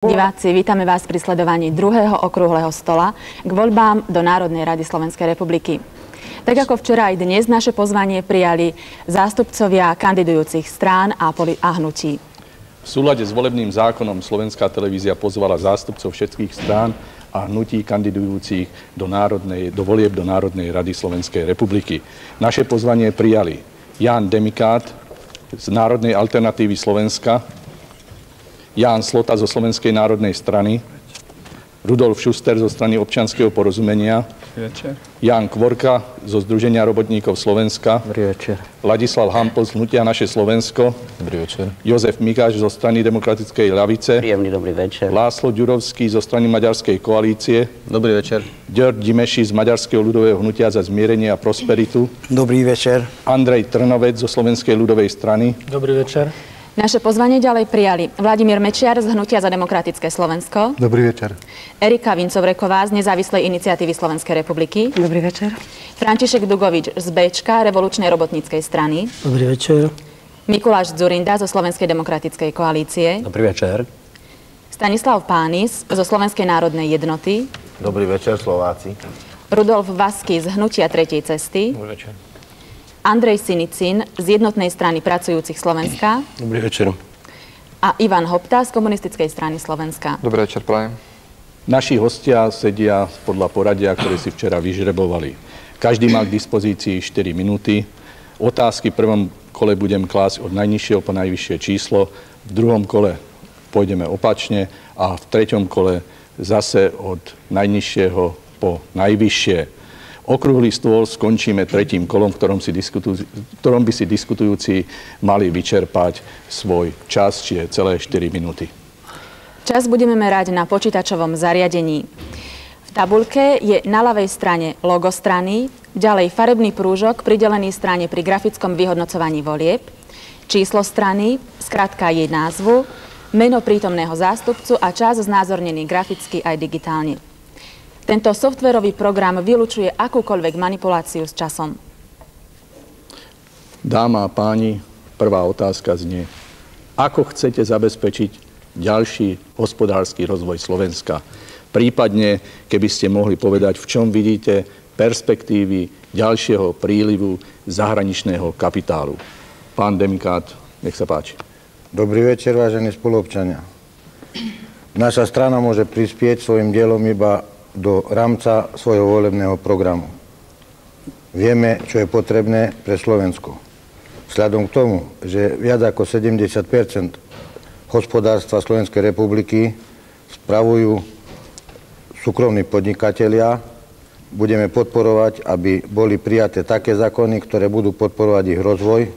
Diváci, vítame vás pri sledovaní druhého okrúhleho stola k voľbám do Národnej rady Slovenskej republiky. Tak ako včera aj dnes naše pozvanie prijali zástupcovia kandidujúcich strán a hnutí. V súlade s volebným zákonom Slovenská televízia pozvala zástupcov všetkých strán a hnutí kandidujúcich do volieb do Národnej rady Slovenskej republiky. Naše pozvanie prijali Ján Demikát z Národnej alternatívy Slovenska, Ján Slota zo Slovenskej národnej strany, Rudolf Šuster zo strany Občianskeho porozumenia, Ján Kvorka zo Združenia robotníkov Slovenska, Ladislav Hampl z Hnutia Naše Slovensko, Jozef Mikáš zo strany Demokratickej ľavice, Príjemný dobrý večer. Láslo Ďurovský zo strany Maďarskej koalície, Dobrý večer. Ďörg Dimeši z Maďarského ľudového hnutia za zmierenie a prosperitu, Dobrý večer. Andrej Trnovec zo Slovenskej ľudovej strany. Dobrý večer. Naše pozvanie ďalej prijali Vladimír Mečiar z Hnutia za demokratické Slovensko. Dobrý večer. Erika Vincovreková z Nezávislej iniciatívy Slovenskej republiky. Dobrý večer. František Dugovič z Béčka Revolučnej robotníckej strany. Dobrý večer. Mikuláš Dzurinda zo Slovenskej demokratickej koalície. Dobrý večer. Stanislav Pánis zo Slovenskej národnej jednoty. Dobrý večer, Slováci. Rudolf Vasky z Hnutia tretej cesty. Dobrý večer. Andrej Sinicin z Jednotnej strany pracujúcich Slovenska. Dobrý večer. A Ivan Hopta z Komunistickej strany Slovenska. Dobrý večer, prajem. Naši hostia sedia podľa poradia, ktoré si včera vyžrebovali. Každý má k dispozícii 4 minúty. Otázky v prvom kole budem klásť od najnižšieho po najvyššie číslo. V druhom kole pôjdeme opačne a v treťom kole zase od najnižšieho po najvyššie. Okrúhly stôl skončíme tretím kolom, v ktorom by si diskutujúci mali vyčerpať svoj čas, čiže celé 4 minúty. Čas budeme merať na počítačovom zariadení. V tabuľke je na ľavej strane logo strany, ďalej farebný prúžok pridelený strane pri grafickom vyhodnocovaní volieb, číslo strany, skratka jej názvu, meno prítomného zástupcu a čas znázornený graficky aj digitálne. Tento softvérový program vylučuje akúkoľvek manipuláciu s časom. Dáma a páni, prvá otázka znie: ako chcete zabezpečiť ďalší hospodársky rozvoj Slovenska? Prípadne, keby ste mohli povedať, v čom vidíte perspektívy ďalšieho prílivu zahraničného kapitálu. Pán Demikát, nech sa páči. Dobrý večer, vážení spoluobčania. Naša strana môže prispieť svojim dielom iba do rámca svojho volebného programu. Vieme, čo je potrebné pre Slovensko. Vzhľadom k tomu, že viac ako 70% hospodárstva Slovenskej republiky spravujú súkromní podnikatelia, budeme podporovať, aby boli prijaté také zákony, ktoré budú podporovať ich rozvoj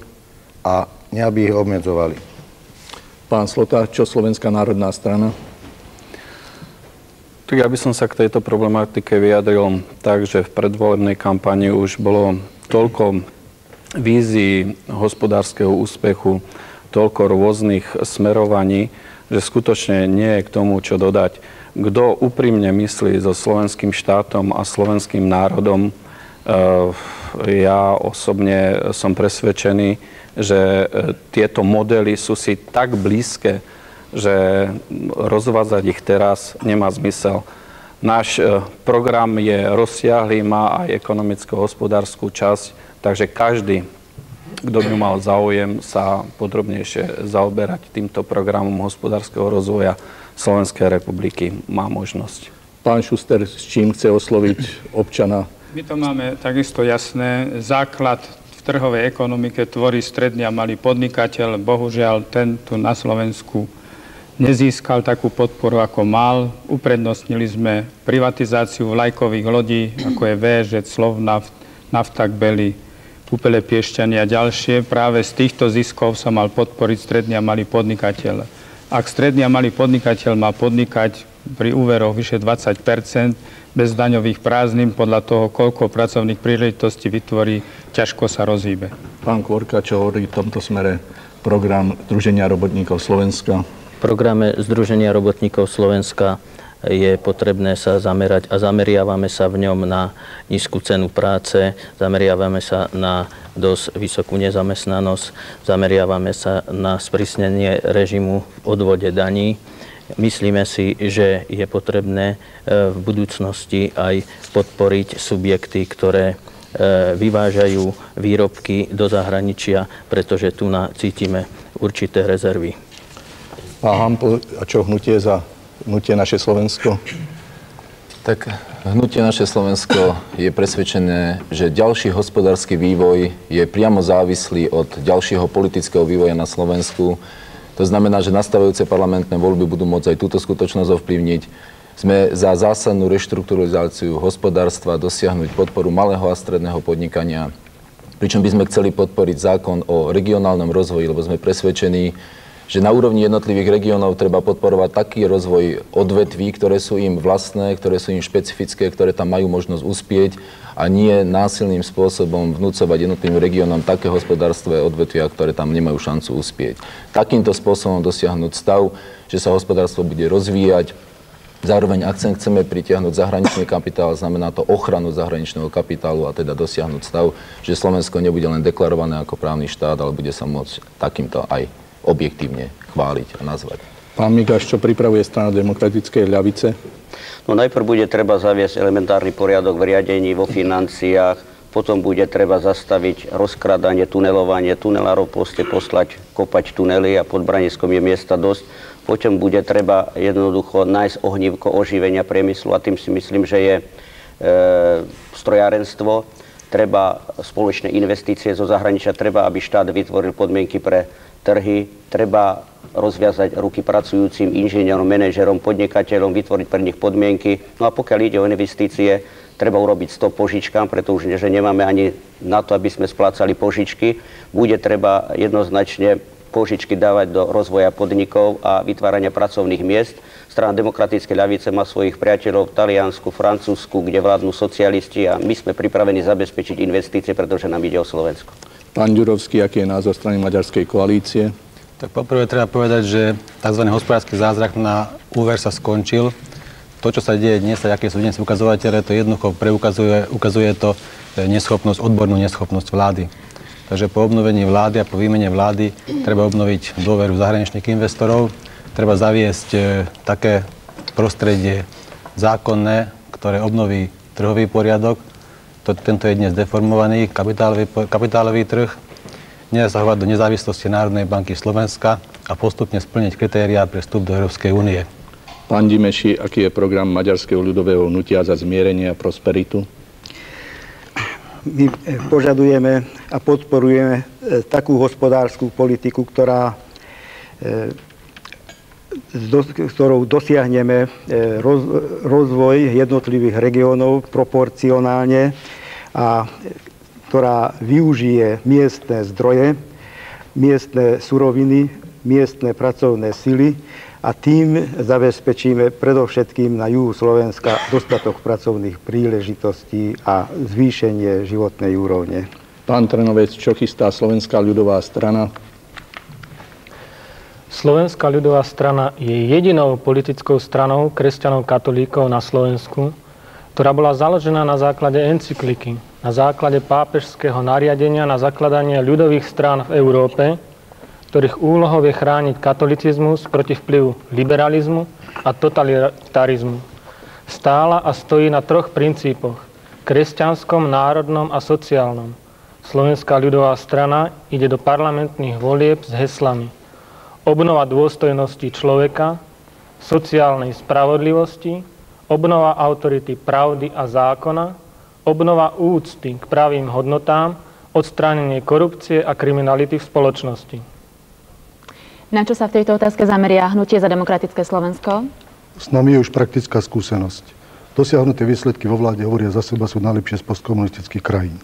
a aby ich obmedzovali. Pán Slota, čo Slovenská národná strana? Tak ja by som sa k tejto problematike vyjadril tak, že v predvolebnej kampani už bolo toľko vízií hospodárskeho úspechu, toľko rôznych smerovaní, že skutočne nie je k tomu, čo dodať. Kto úprimne myslí so slovenským štátom a slovenským národom, ja osobne som presvedčený, že tieto modely sú si tak blízke, že rozvádzať ich teraz nemá zmysel. Náš program je rozsiahlý, má aj ekonomicko-hospodárskú časť, takže každý, kto by mal záujem sa podrobnejšie zaoberať týmto programom hospodárskeho rozvoja Slovenskej republiky, má možnosť. Pán Šuster, s čím chce osloviť občana? My to máme takisto jasné. Základ v trhovej ekonomike tvorí stredný a malý podnikateľ. Bohužiaľ, ten tu na Slovensku nezískal takú podporu, ako mal. Uprednostnili sme privatizáciu vlajkových lodí, ako je VŽ, Slovnaft, Naftak, Beli, Pupele, Piešťany a ďalšie. Práve z týchto ziskov sa mal podporiť stredný a malý podnikateľ. Ak stredný a malý podnikateľ má podnikať pri úveroch vyše 20%, bez daňových prázdnin, podľa toho, koľko pracovných príležitostí vytvorí, ťažko sa rozhýbe. Pán Kvorka, čo hovorí v tomto smere program Združenia robotníkov Slovenska? V programe Združenia robotníkov Slovenska je potrebné sa zamerať a zameriavame sa v ňom na nízku cenu práce, zameriavame sa na dosť vysokú nezamestnanosť, zameriavame sa na sprísnenie režimu v odvode daní. myslíme si, že je potrebné v budúcnosti aj podporiť subjekty, ktoré vyvážajú výrobky do zahraničia, pretože tu cítime určité rezervy. Pán Hampl, a čo hnutie za hnutie Naše Slovensko? Tak hnutie Naše Slovensko je presvedčené, že ďalší hospodársky vývoj je priamo závislý od ďalšieho politického vývoja na Slovensku. To znamená, že nastávajúce parlamentné voľby budú môcť aj túto skutočnosť ovplyvniť. Sme za zásadnú reštrukturalizáciu hospodárstva, dosiahnuť podporu malého a stredného podnikania. Pričom by sme chceli podporiť zákon o regionálnom rozvoji, lebo sme presvedčení, že na úrovni jednotlivých regiónov treba podporovať taký rozvoj odvetví, ktoré sú im vlastné, ktoré sú im špecifické, ktoré tam majú možnosť uspieť a nie násilným spôsobom vnúcovať jednotlivým regiónom také hospodárstve odvetvia, ktoré tam nemajú šancu uspieť. Takýmto spôsobom dosiahnuť stav, že sa hospodárstvo bude rozvíjať. Zároveň, ak chceme pritiahnuť zahraničný kapitál, znamená to ochranu zahraničného kapitálu a teda dosiahnuť stav, že Slovensko nebude len deklarované ako právny štát, ale bude sa môcť takýmto aj objektívne chváliť a nazvať. Pán Migáš, čo pripravuje strana Demokratickej ľavice? No najprv bude treba zaviesť elementárny poriadok v riadení, vo financiách, potom bude treba zastaviť rozkradanie, tunelovanie, tunelárov proste poslať, kopať tunely a pod Braniskom je miesta dosť. Potom bude treba jednoducho nájsť ohnívko oživenia priemyslu a tým si myslím, že je strojárenstvo. Treba spoločné investície zo zahraničia, treba, aby štát vytvoril podmienky pre trhy, treba rozviazať ruky pracujúcim inžinierom, manažerom, podnikateľom, vytvoriť pre nich podmienky. No a pokiaľ ide o investície, treba urobiť stop požičkám, pretože že nemáme ani na to, aby sme splácali požičky. Bude treba jednoznačne požičky dávať do rozvoja podnikov a vytvárania pracovných miest. Strana Demokratickej ľavice má svojich priateľov v Taliansku, Francúzsku, kde vládnu socialisti a my sme pripravení zabezpečiť investície, pretože nám ide o Slovensko. Pán Ďurovský, aký je názor strany Maďarskej koalície? Tak poprvé treba povedať, že tzv. Hospodársky zázrak na úver sa skončil. To, čo sa deje dnes, aké sú dnes ukazovatele, to jednoducho ukazuje to odbornú neschopnosť vlády. Takže po obnovení vlády a po výmene vlády treba obnoviť dôveru zahraničných investorov, treba zaviesť také prostredie zákonné, ktoré obnoví trhový poriadok. Tento je dnes deformovaný kapitálový trh, nezasahovať do nezávislosti Národnej banky Slovenska a postupne splniť kritériá pre vstup do Európskej únie. Pán Dimeši, aký je program Maďarského ľudového hnutia za zmierenie a prosperitu? My požadujeme a podporujeme takú hospodárskú politiku, ktorou dosiahneme rozvoj jednotlivých regiónov proporcionálne a ktorá využije miestne zdroje, miestne suroviny, miestne pracovné sily a tým zabezpečíme predovšetkým na juhu Slovenska dostatok pracovných príležitostí a zvýšenie životnej úrovne. Pán Trnovec, čo chystá Slovenská ľudová strana? Slovenská ľudová strana je jedinou politickou stranou kresťanov katolíkov na Slovensku, ktorá bola založená na základe encykliky, na základe pápežského nariadenia na zakladanie ľudových strán v Európe, ktorých úlohou je chrániť katolicizmus proti vplyvu liberalizmu a totalitarizmu. Stála a stojí na troch princípoch: kresťanskom, národnom a sociálnom. Slovenská ľudová strana ide do parlamentných volieb s heslami: obnova dôstojnosti človeka, sociálnej spravodlivosti, obnova autority pravdy a zákona, obnova úcty k pravým hodnotám, odstránenie korupcie a kriminality v spoločnosti. Na čo sa v tejto otázke zameria hnutie za demokratické Slovensko? S nami je už praktická skúsenosť. Dosiahnuté výsledky vo vláde hovoria za seba, sú najlepšie z postkomunistických krajín.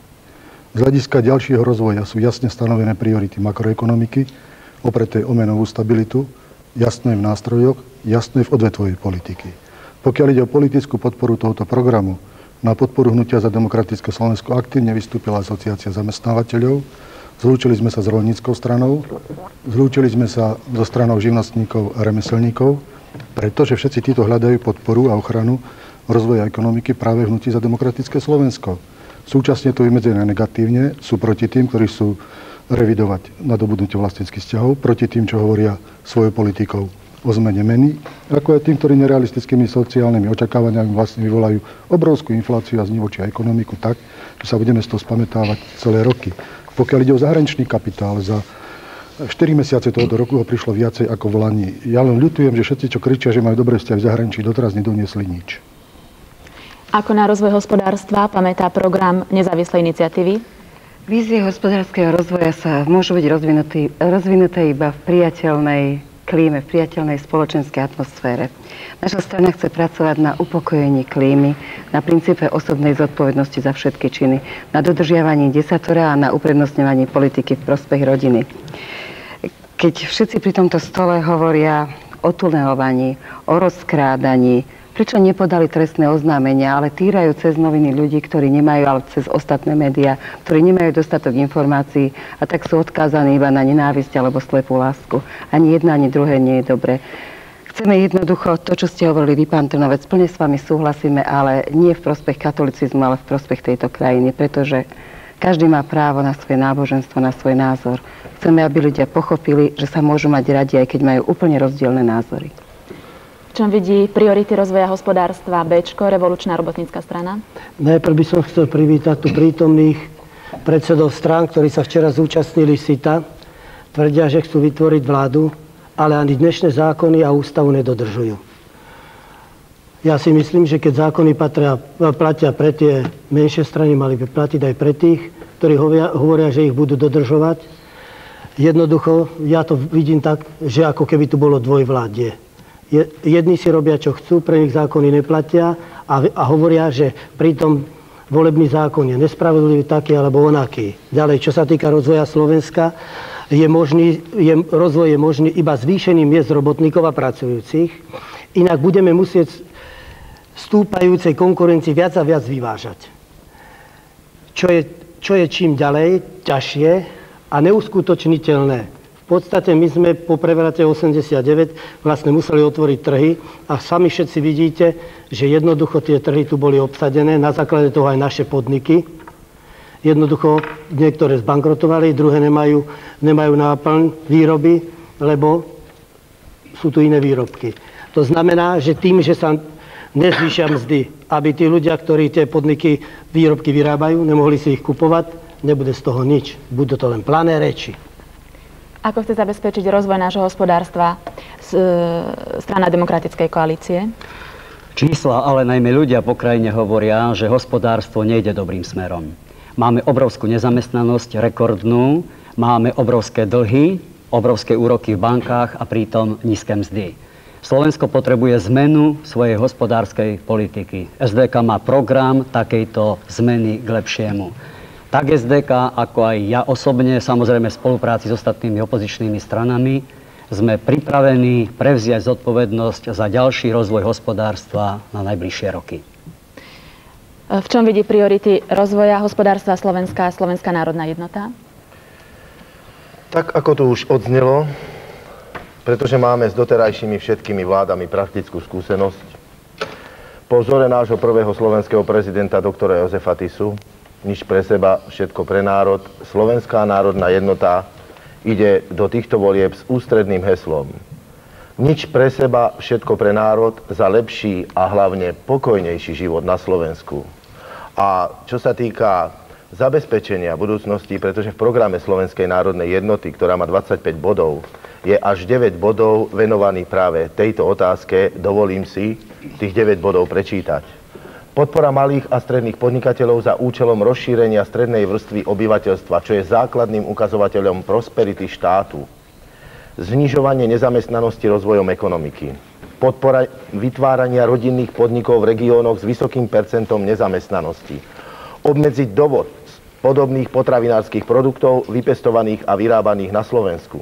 Z hľadiska ďalšieho rozvoja sú jasne stanovené priority makroekonomiky, opreté o menovú stabilitu, jasné v nástrojoch, jasné v odvetvovej politiky. Pokiaľ ide o politickú podporu tohoto programu, na podporu hnutia za demokratické Slovensko aktívne vystúpila Asociácia zamestnávateľov, zlúčili sme sa s roľníckou stranou, zlúčili sme sa so stranou živnostníkov a remeselníkov, pretože všetci títo hľadajú podporu a ochranu rozvoja ekonomiky práve v hnutí za demokratické Slovensko. Súčasne to vymedzené negatívne sú proti tým, ktorí sú revidovať nadobudnutie vlastníckych vzťahov, proti tým, čo hovoria svojou politikou o zmene meny, ako aj tým, ktorí nerealistickými sociálnymi očakávaniami vlastne vyvolajú obrovskú infláciu a znivočia ekonomiku tak, že sa budeme z toho spamätávať celé roky. Pokiaľ ide o zahraničný kapitál, za 4 mesiace tohoto roku ho prišlo viacej ako v lani. Ja len ľutujem, že všetci, čo kričia, že majú dobré vzťahy v zahraničí, doteraz nedoniesli nič. Ako na rozvoj hospodárstva pamätá program nezávislej iniciatívy? Vízie hospodárskeho rozvoja sa môžu byť rozvinuté iba v priateľnej klíme, v priateľnej spoločenskej atmosfére. Naša strana chce pracovať na upokojení klímy, na princípe osobnej zodpovednosti za všetky činy, na dodržiavaní desatera a na uprednostňovaní politiky v prospech rodiny. Keď všetci pri tomto stole hovoria o tunelovaní, o rozkrádaní, prečo nepodali trestné oznámenia, ale týrajú cez noviny ľudí, ktorí nemajú, ale cez ostatné médiá, ktorí nemajú dostatok informácií a tak sú odkázaní iba na nenávisť alebo slepú lásku. Ani jedna, ani druhé nie je dobré. Chceme jednoducho to, čo ste hovorili vy, pán Trnovec, plne s vami súhlasíme, ale nie v prospech katolicizmu, ale v prospech tejto krajiny, pretože každý má právo na svoje náboženstvo, na svoj názor. Chceme, aby ľudia pochopili, že sa môžu mať radi, aj keď majú úplne rozdielne názory. V čom vidí priority rozvoja hospodárstva Bčko, Revolučná robotnícka strana? Najprv by som chcel privítať tu prítomných predsedov strán, ktorí sa včera zúčastnili SITA. Tvrdia, že chcú vytvoriť vládu, ale ani dnešné zákony a ústavu nedodržujú. Ja si myslím, že keď zákony platia pre tie menšie strany, mali by platiť aj pre tých, ktorí hovoria, že ich budú dodržovať. Jednoducho, ja to vidím tak, že ako keby tu bolo dvojvládie. Jedni si robia, čo chcú, pre nich zákony neplatia a hovoria, že pritom volebný zákon je nespravodlivý taký alebo onaký. Ďalej, čo sa týka rozvoja Slovenska, rozvoj je možný iba zvýšením miest robotníkov a pracujúcich. Inak budeme musieť stúpajúcej konkurencii viac a viac vyvážať. Čo je čím ďalej ťažšie a neuskutočniteľné. V podstate my sme po prevrate 89 vlastne museli otvoriť trhy a sami všetci vidíte, že jednoducho tie trhy tu boli obsadené, na základe toho aj naše podniky. Jednoducho niektoré zbankrotovali, druhé nemajú náplň výroby, lebo sú tu iné výrobky. To znamená, že tým, že sa nezvýšia mzdy, aby tí ľudia, ktorí tie výrobky vyrábajú, nemohli si ich kupovať, nebude z toho nič. Budú to len plané reči. Ako chce zabezpečiť rozvoj nášho hospodárstva strana Demokratickej koalície? Čísla, ale najmä ľudia po krajine hovoria, že hospodárstvo nejde dobrým smerom. Máme obrovskú nezamestnanosť, rekordnú, máme obrovské dlhy, obrovské úroky v bankách a pritom nízke mzdy. Slovensko potrebuje zmenu svojej hospodárskej politiky. SDK má program takejto zmeny k lepšiemu. Tak SDK, ako aj ja osobne, samozrejme v spolupráci s ostatnými opozičnými stranami, sme pripravení prevziať zodpovednosť za ďalší rozvoj hospodárstva na najbližšie roky. V čom vidí priority rozvoja hospodárstva Slovenska a Slovenská národná jednota? Tak, ako tu už odznelo, pretože máme s doterajšími všetkými vládami praktickú skúsenosť, po vzore nášho prvého slovenského prezidenta doktora Jozefa Tisu, nič pre seba, všetko pre národ, Slovenská národná jednota ide do týchto volieb s ústredným heslom. Nič pre seba, všetko pre národ, za lepší a hlavne pokojnejší život na Slovensku. A čo sa týka zabezpečenia budúcnosti, pretože v programe Slovenskej národnej jednoty, ktorá má 25 bodov, je až 9 bodov venovaných práve tejto otázke, dovolím si tých 9 bodov prečítať. Podpora malých a stredných podnikateľov za účelom rozšírenia strednej vrstvy obyvateľstva, čo je základným ukazovateľom prosperity štátu. Znižovanie nezamestnanosti rozvojom ekonomiky. Podpora vytvárania rodinných podnikov v regiónoch s vysokým percentom nezamestnanosti. Obmedziť dovoz podobných potravinárskych produktov vypestovaných a vyrábaných na Slovensku.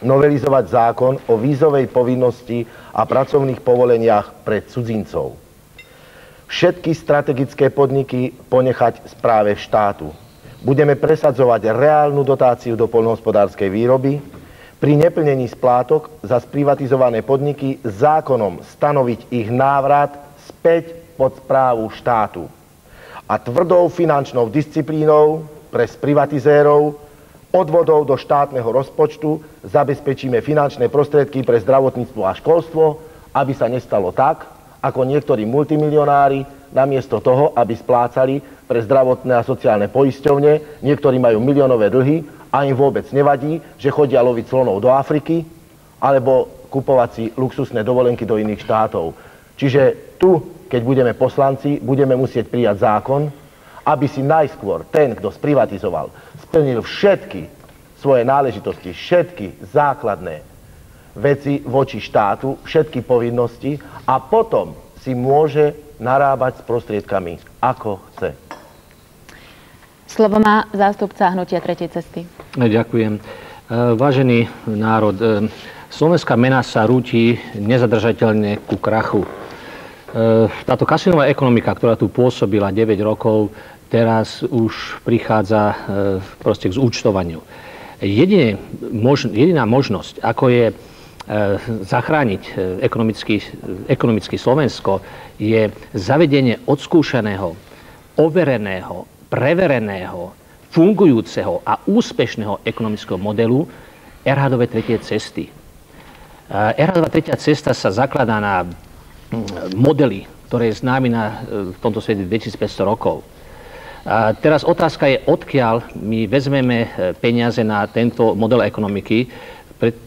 Novelizovať zákon o vízovej povinnosti a pracovných povoleniach pre cudzincov. Všetky strategické podniky ponechať správe štátu. Budeme presadzovať reálnu dotáciu do poľnohospodárskej výroby, pri neplnení splátok za sprivatizované podniky zákonom stanoviť ich návrat späť pod správu štátu a tvrdou finančnou disciplínou pre sprivatizérov odvodov do štátneho rozpočtu zabezpečíme finančné prostriedky pre zdravotníctvo a školstvo, aby sa nestalo tak, ako niektorí multimilionári, namiesto toho, aby splácali pre zdravotné a sociálne poisťovne, niektorí majú miliónové dlhy a im vôbec nevadí, že chodia loviť slonov do Afriky alebo kupovať si luxusné dovolenky do iných štátov. Čiže tu, keď budeme poslanci, budeme musieť prijať zákon, aby si najskôr ten, kto sprivatizoval, splnil všetky svoje náležitosti, všetky základné veci voči štátu, všetky povinnosti a potom si môže narábať s prostriedkami, ako chce. Slovo má zástupca hnutia Tretej cesty. Ďakujem. Vážený národ, slovenská mena sa rúti nezadržateľne ku krachu. Táto kasínová ekonomika, ktorá tu pôsobila 9 rokov, teraz už prichádza proste k zúčtovaniu. Jediná možnosť, ako je zachrániť ekonomicky Slovensko, je zavedenie odskúšaného, overeného, prevereného, fungujúceho a úspešného ekonomického modelu Erhardovej tretej cesty. Erhardova tretia cesta sa zakladá na modely, ktoré je známy v tomto svete 2500 rokov. A teraz otázka je, odkiaľ my vezmeme peniaze na tento model ekonomiky,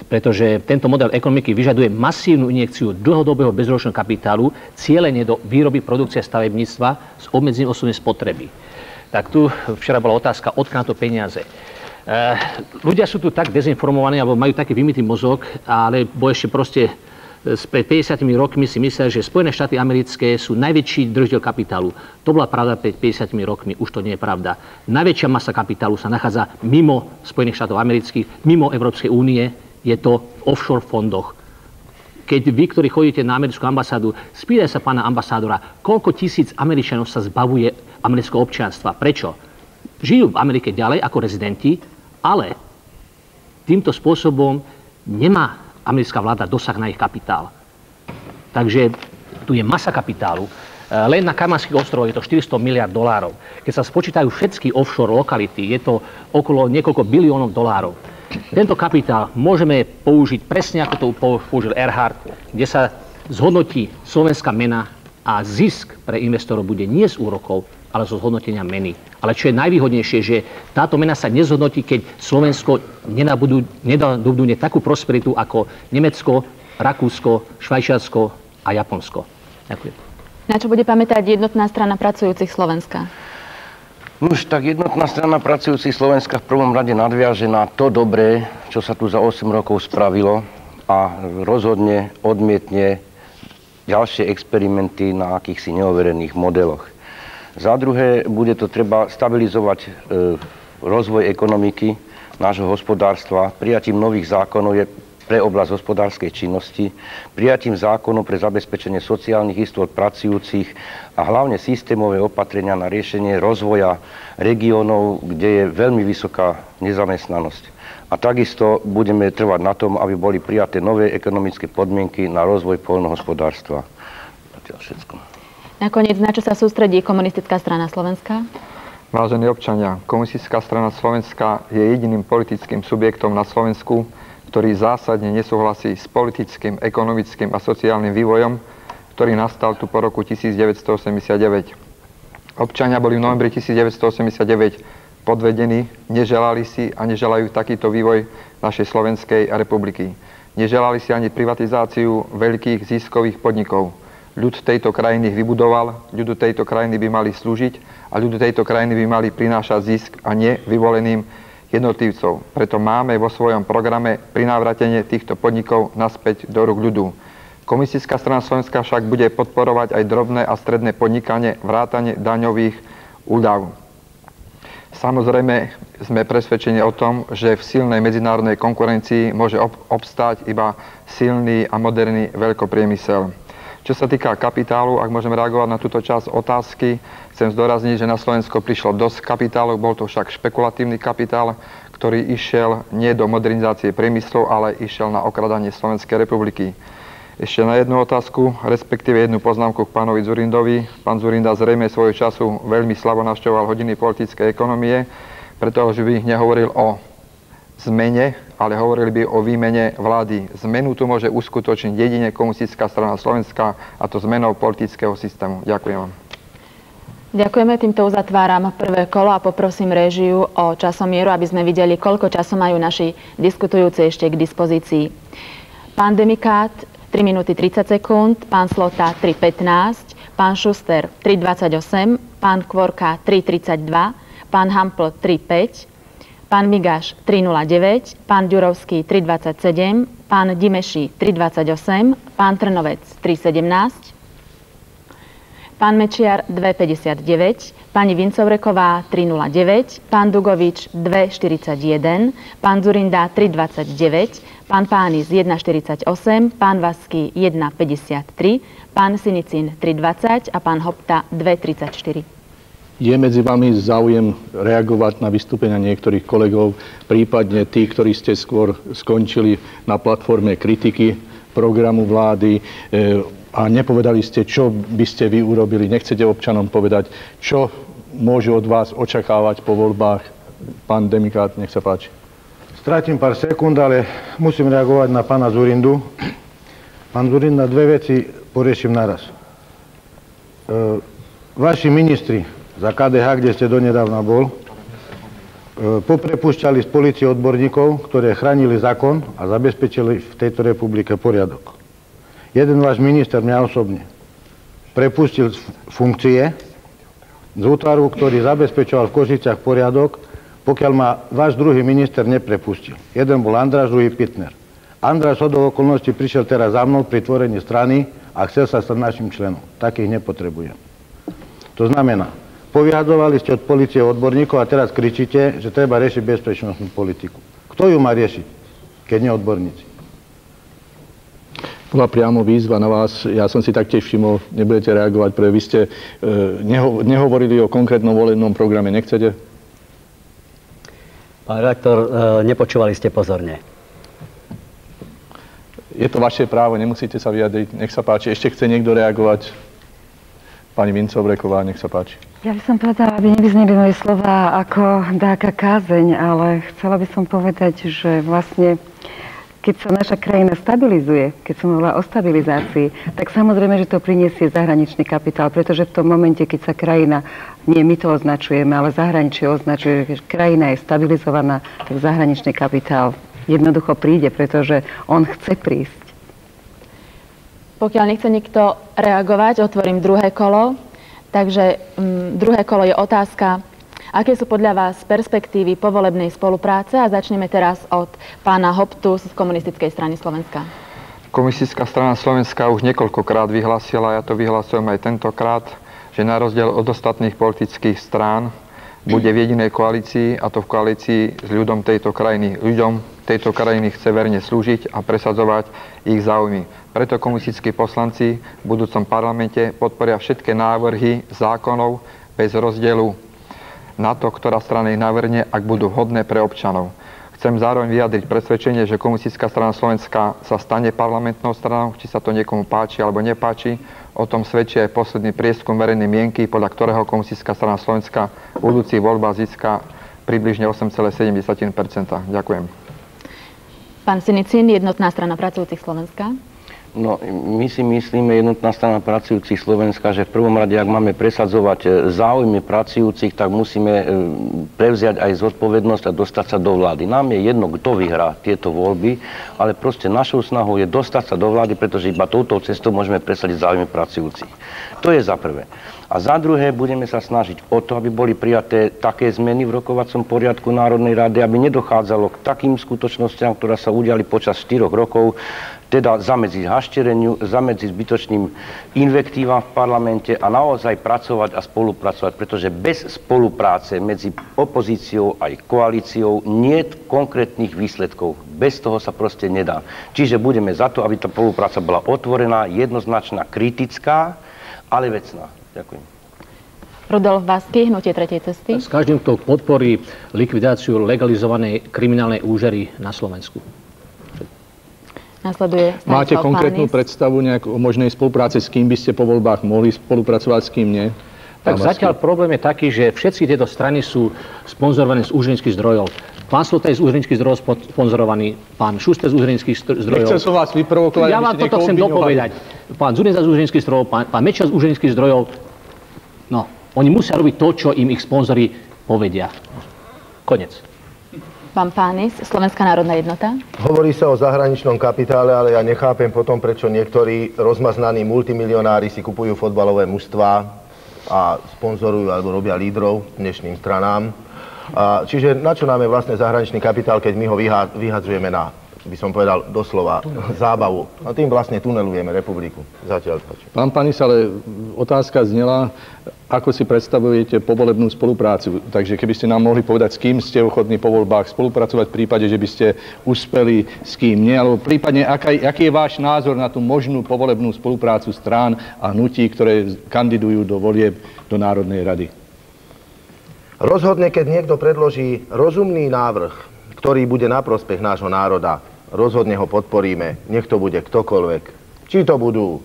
pretože tento model ekonomiky vyžaduje masívnu injekciu dlhodobého bezročného kapitálu, cielenie do výroby, produkcie a stavebníctva s obmedzením osobnej spotreby. Tak tu včera bola otázka, odkiaľ na to peniaze. Ľudia sú tu tak dezinformovaní, alebo majú taký vymytý mozog, alebo ešte proste pred 50 rokmi si mysleli, že Spojené štáty americké sú najväčší držiteľ kapitálu. To bola pravda pred 50 rokmi, už to nie je pravda. Najväčšia masa kapitálu sa nachádza mimo Spojených štátov amerických, mimo Európskej únie, je to v offshore fondoch. Keď vy, ktorí chodíte na americkú ambasádu, spýtaj sa pána ambasádora, koľko tisíc Američanov sa zbavuje amerického občianstva. Prečo? Žijú v Amerike ďalej ako rezidenti, ale týmto spôsobom nemá americká vláda dosah na ich kapitál. Takže tu je masa kapitálu. Len na Kajmanských ostrovoch je to 400 miliard dolárov. Keď sa spočítajú všetky offshore lokality, je to okolo niekoľko biliónov dolárov. Tento kapitál môžeme použiť presne ako to použil Erhard, kde sa zhodnotí slovenská mena a zisk pre investorov bude nie z úrokov, ale zo zhodnotenia meny. Ale čo je najvýhodnejšie, že táto mena sa nezhodnotí, keď Slovensko nenadobudne takú prosperitu ako Nemecko, Rakúsko, Švajčiarsko a Japonsko. Ďakujem. Na čo bude pamätať jednotná strana pracujúcich Slovenska? Už tak jednotná strana pracujúcich Slovenska v prvom rade nadviaže na to dobré, čo sa tu za 8 rokov spravilo a rozhodne odmietne ďalšie experimenty na akýchsi neoverených modeloch. Za druhé, bude to treba stabilizovať rozvoj ekonomiky nášho hospodárstva, prijatím nových zákonov pre oblasť hospodárskej činnosti, prijatím zákonov pre zabezpečenie sociálnych istôt pracujúcich a hlavne systémové opatrenia na riešenie rozvoja regiónov, kde je veľmi vysoká nezamestnanosť. A takisto budeme trvať na tom, aby boli prijaté nové ekonomické podmienky na rozvoj poľnohospodárstva. Zatiaľ všetko. Nakoniec, na čo sa sústredí Komunistická strana Slovenska? Vážení občania, Komunistická strana Slovenska je jediným politickým subjektom na Slovensku, ktorý zásadne nesúhlasí s politickým, ekonomickým a sociálnym vývojom, ktorý nastal tu po roku 1989. Občania boli v novembri 1989 podvedení, neželali si a neželajú takýto vývoj našej Slovenskej republiky. Neželali si ani privatizáciu veľkých ziskových podnikov. Ľud tejto krajiny ich vybudoval, ľudu tejto krajiny by mali slúžiť a ľudu tejto krajiny by mali prinášať zisk a nie vyvoleným jednotlivcov. Preto máme vo svojom programe prinávratenie týchto podnikov naspäť do rúk ľudu. Komunistická strana Slovenska však bude podporovať aj drobné a stredné podnikanie, vrátane daňových úľav. Samozrejme sme presvedčení o tom, že v silnej medzinárodnej konkurencii môže obstáť iba silný a moderný veľkopriemysel. Čo sa týka kapitálu, ak môžem reagovať na túto časť otázky, chcem zdôrazniť, že na Slovensko prišlo dosť kapitálu, bol to však špekulatívny kapitál, ktorý išiel nie do modernizácie priemyslu, ale išiel na okradanie Slovenskej republiky. Ešte na jednu otázku, respektíve jednu poznámku k pánovi Dzurindovi. Pán Dzurinda zrejme svojho času veľmi slabo navštevoval hodiny politickej ekonomie, pretože by nehovoril o zmene, ale hovorili by o výmene vlády. Zmenu tu môže uskutočniť jedine Komunistická strana Slovenska, a to zmenou politického systému. Ďakujem vám. Ďakujeme, týmto uzatváram prvé kolo a poprosím réžiu o časomieru, aby sme videli, koľko času majú naši diskutujúci ešte k dispozícii. Pán Demikát 3 minúty 30 sekúnd, pán Slota 3.15, pán Šuster 3.28, pán Kvorka 3.32, pán Hampl 3.5, pán Migáš 3.09, pán Ďurovský 3.27, pán Dimeši 3.28, pán Trnovec 3.17, pán Mečiar 2.59, pani Vincovreková 3.09, pán Dugovič 2.41, pán Zurinda 3.29, pán Pánis 1.48, pán Vasky 1.53, pán Sinicin 3.20 a pán Hopta 2.34. Je medzi vami záujem reagovať na vystúpenia niektorých kolegov, prípadne tí, ktorí ste skôr skončili na platforme kritiky programu vlády a nepovedali ste, čo by ste vy urobili. Nechcete občanom povedať, čo môžu od vás očakávať po voľbách? Pán Demikát, nech sa páči. Strátim pár sekúnd, ale musím reagovať na pána Zurindu. Pán Zurinda, dve veci poriešim naraz. Vaši ministri za KDH, kde ste donedávna bol, poprepúšťali z polície odborníkov, ktoré chránili zákon a zabezpečili v tejto republike poriadok. Jeden váš minister, mňa osobne, prepustil z funkcie z útvaru, ktorý zabezpečoval v Košiciach poriadok, pokiaľ ma váš druhý minister neprepustil. Jeden bol Andráš, druhý Pitner. Andráš hodou okolností prišiel teraz za mnou pri tvorení strany a chcel sa stať našim členom. Takých nepotrebujem. To znamená, povyhadzovali ste od polície odborníkov a teraz kričíte, že treba riešiť bezpečnostnú politiku. Kto ju má riešiť, keď nie odborníci? Bola priamo výzva na vás. Ja som si taktiež všimol, nebudete reagovať, pretože vy ste nehovorili o konkrétnom volebnom programe. Nechcete? Pán redaktor, nepočúvali ste pozorne. Je to vaše právo, nemusíte sa vyjadriť. Nech sa páči. Ešte chce niekto reagovať? Pani Vincovreková, nech sa páči. Ja by som povedala, aby nevyzneli moje slova ako dáka kázeň, ale chcela by som povedať, že vlastne keď sa naša krajina stabilizuje, keď som hovorila o stabilizácii, tak samozrejme, že to priniesie zahraničný kapitál, pretože v tom momente, keď sa krajina, nie my to označujeme, ale zahraničie označuje, že krajina je stabilizovaná, tak zahraničný kapitál jednoducho príde, pretože on chce prísť. Pokiaľ nechce nikto reagovať, otvorím druhé kolo. Takže druhé kolo je otázka, aké sú podľa vás perspektívy povolebnej spolupráce, a začneme teraz od pána Hoptu z Komunistickej strany Slovenska. Komunistická strana Slovenska už niekoľkokrát vyhlásila, ja to vyhlasujem aj tentokrát, že na rozdiel od ostatných politických strán bude v jedinej koalícii, a to v koalícii s ľudom tejto krajiny. Ľuďom tejto krajiny chce verne slúžiť a presadzovať ich záujmy. Preto komunistickí poslanci v budúcom parlamente podporia všetky návrhy zákonov bez rozdielu na to, ktorá strana ich navrhne, ak budú vhodné pre občanov. Chcem zároveň vyjadriť presvedčenie, že Komunistická strana Slovenska sa stane parlamentnou stranou, či sa to niekomu páči alebo nepáči. O tom svedčí aj posledný prieskum verejnej mienky, podľa ktorého Komunistická strana Slovenska v budúcich voľbách získa približne 8,7%. Ďakujem. Pán Sinicin, Jednotná strana pracujúcich Slovenska. No, my si myslíme, Jednotná strana pracujúcich Slovenska, že v prvom rade, ak máme presadzovať záujmy pracujúcich, tak musíme prevziať aj zodpovednosť a dostať sa do vlády. Nám je jedno, kto vyhrá tieto voľby, ale proste našou snahou je dostať sa do vlády, pretože iba touto cestou môžeme presadiť záujmy pracujúcich. To je za prvé. A za druhé, budeme sa snažiť o to, aby boli prijaté také zmeny v rokovacom poriadku Národnej rady, aby nedochádzalo k takým skutočnostiam, ktoré sa udiali počas 4 rokov, teda zamedziť haštereniu, zamedziť zbytočným invektívam v parlamente a naozaj pracovať a spolupracovať, pretože bez spolupráce medzi opozíciou aj koalíciou nie je konkrétnych výsledkov. Bez toho sa proste nedá. Čiže budeme za to, aby tá spolupráca bola otvorená, jednoznačná, kritická, ale vecná. Ďakujem. Rudolf Vasky, Hnutie tretej cesty. S každým, kto podporí likvidáciu legalizovanej kriminálnej úžery na Slovensku. Nasleduje Máte konkrétnu predstavu nejak o možnej spolupráce, s kým by ste po voľbách mohli spolupracovať, s kým nie? Tak zatiaľ problém je taký, že všetky tieto strany sú sponzorované z úřednických zdrojov. Pán Slota je z úřednických zdrojov sponzorovaný, pán Šuster z úřednických zdrojov. Nechcem som vás vyprovokovať, ja vám toto chcem dopovedať. Pán Zurinda z úřednických zdrojov, pán Mečiar z úřednických zdrojov. No, oni musia robiť to, čo im ich sponzori povedia. Konec. Pán Pánis, Slovenská národná jednota. Hovorí sa o zahraničnom kapitále, ale ja nechápem potom, prečo niektorí rozmaznaní multimilionári si kupujú fotbalové mužstvá a sponzorujú alebo robia lídrov dnešným stranám. Čiže na čo nám je vlastne zahraničný kapitál, keď my ho vyhadzujeme na, by som povedal doslova, zábavu. A tým vlastne tunelujeme republiku. Zatiaľ. Pán Pánis, ale otázka znela, ako si predstavujete povolebnú spoluprácu. Takže keby ste nám mohli povedať, s kým ste ochotní po voľbách spolupracovať v prípade, že by ste uspeli, s kým nie, alebo prípadne, aký je váš názor na tú možnú povolebnú spoluprácu strán a hnutí, ktoré kandidujú do volieb do Národnej rady? Rozhodne, keď niekto predloží rozumný návrh, ktorý bude na prospech nášho národa, rozhodne ho podporíme, nech to bude ktokoľvek. Či to budú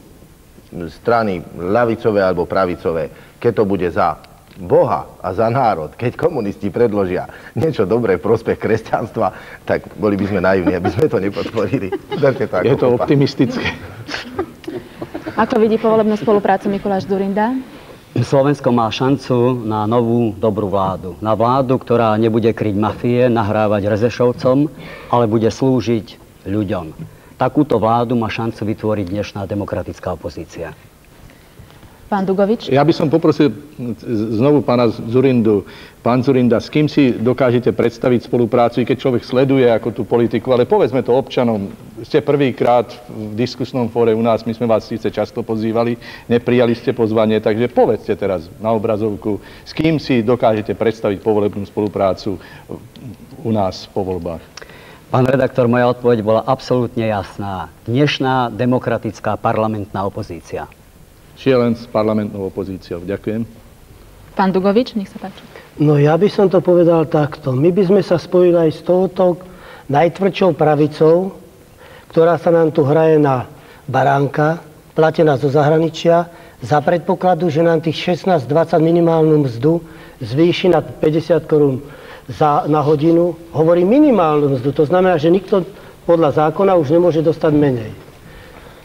strany ľavicové alebo pravicové, keď to bude za Boha a za národ, keď komunisti predložia niečo dobré v prospech kresťanstva, tak boli by sme naivní, aby sme to nepodporili. Je to optimistické. Ako vidí povolebnú spoluprácu Mikuláš Dzurinda? Slovensko má šancu na novú dobrú vládu. Na vládu, ktorá nebude kryť mafie, nahrávať rezešovcom, ale bude slúžiť ľuďom. Takúto vládu má šancu vytvoriť dnešná demokratická opozícia. Pán Dugovič? Ja by som poprosil znovu pána Dzurindu. Pán Dzurinda, s kým si dokážete predstaviť spoluprácu, i keď človek sleduje ako tú politiku, ale povedzme to občanom. Ste prvýkrát v diskusnom fóre u nás, my sme vás síce často pozývali, neprijali ste pozvanie, takže povedzte teraz na obrazovku, s kým si dokážete predstaviť povolebnú spoluprácu u nás po voľbách. Pán redaktor, moja odpoveď bola absolútne jasná. Dnešná demokratická parlamentná opozícia. Len s parlamentnou opozíciou. Ďakujem. Pán Dugovič, nech sa páči. No ja by som to povedal takto. My by sme sa spojili aj s touto najtvrdšou pravicou, ktorá sa nám tu hraje na baránka, platená zo zahraničia, za predpokladu, že nám tých 16-20 minimálnu mzdu zvýši na 50 korún na hodinu. Hovorí minimálnu mzdu, to znamená, že nikto podľa zákona už nemôže dostať menej.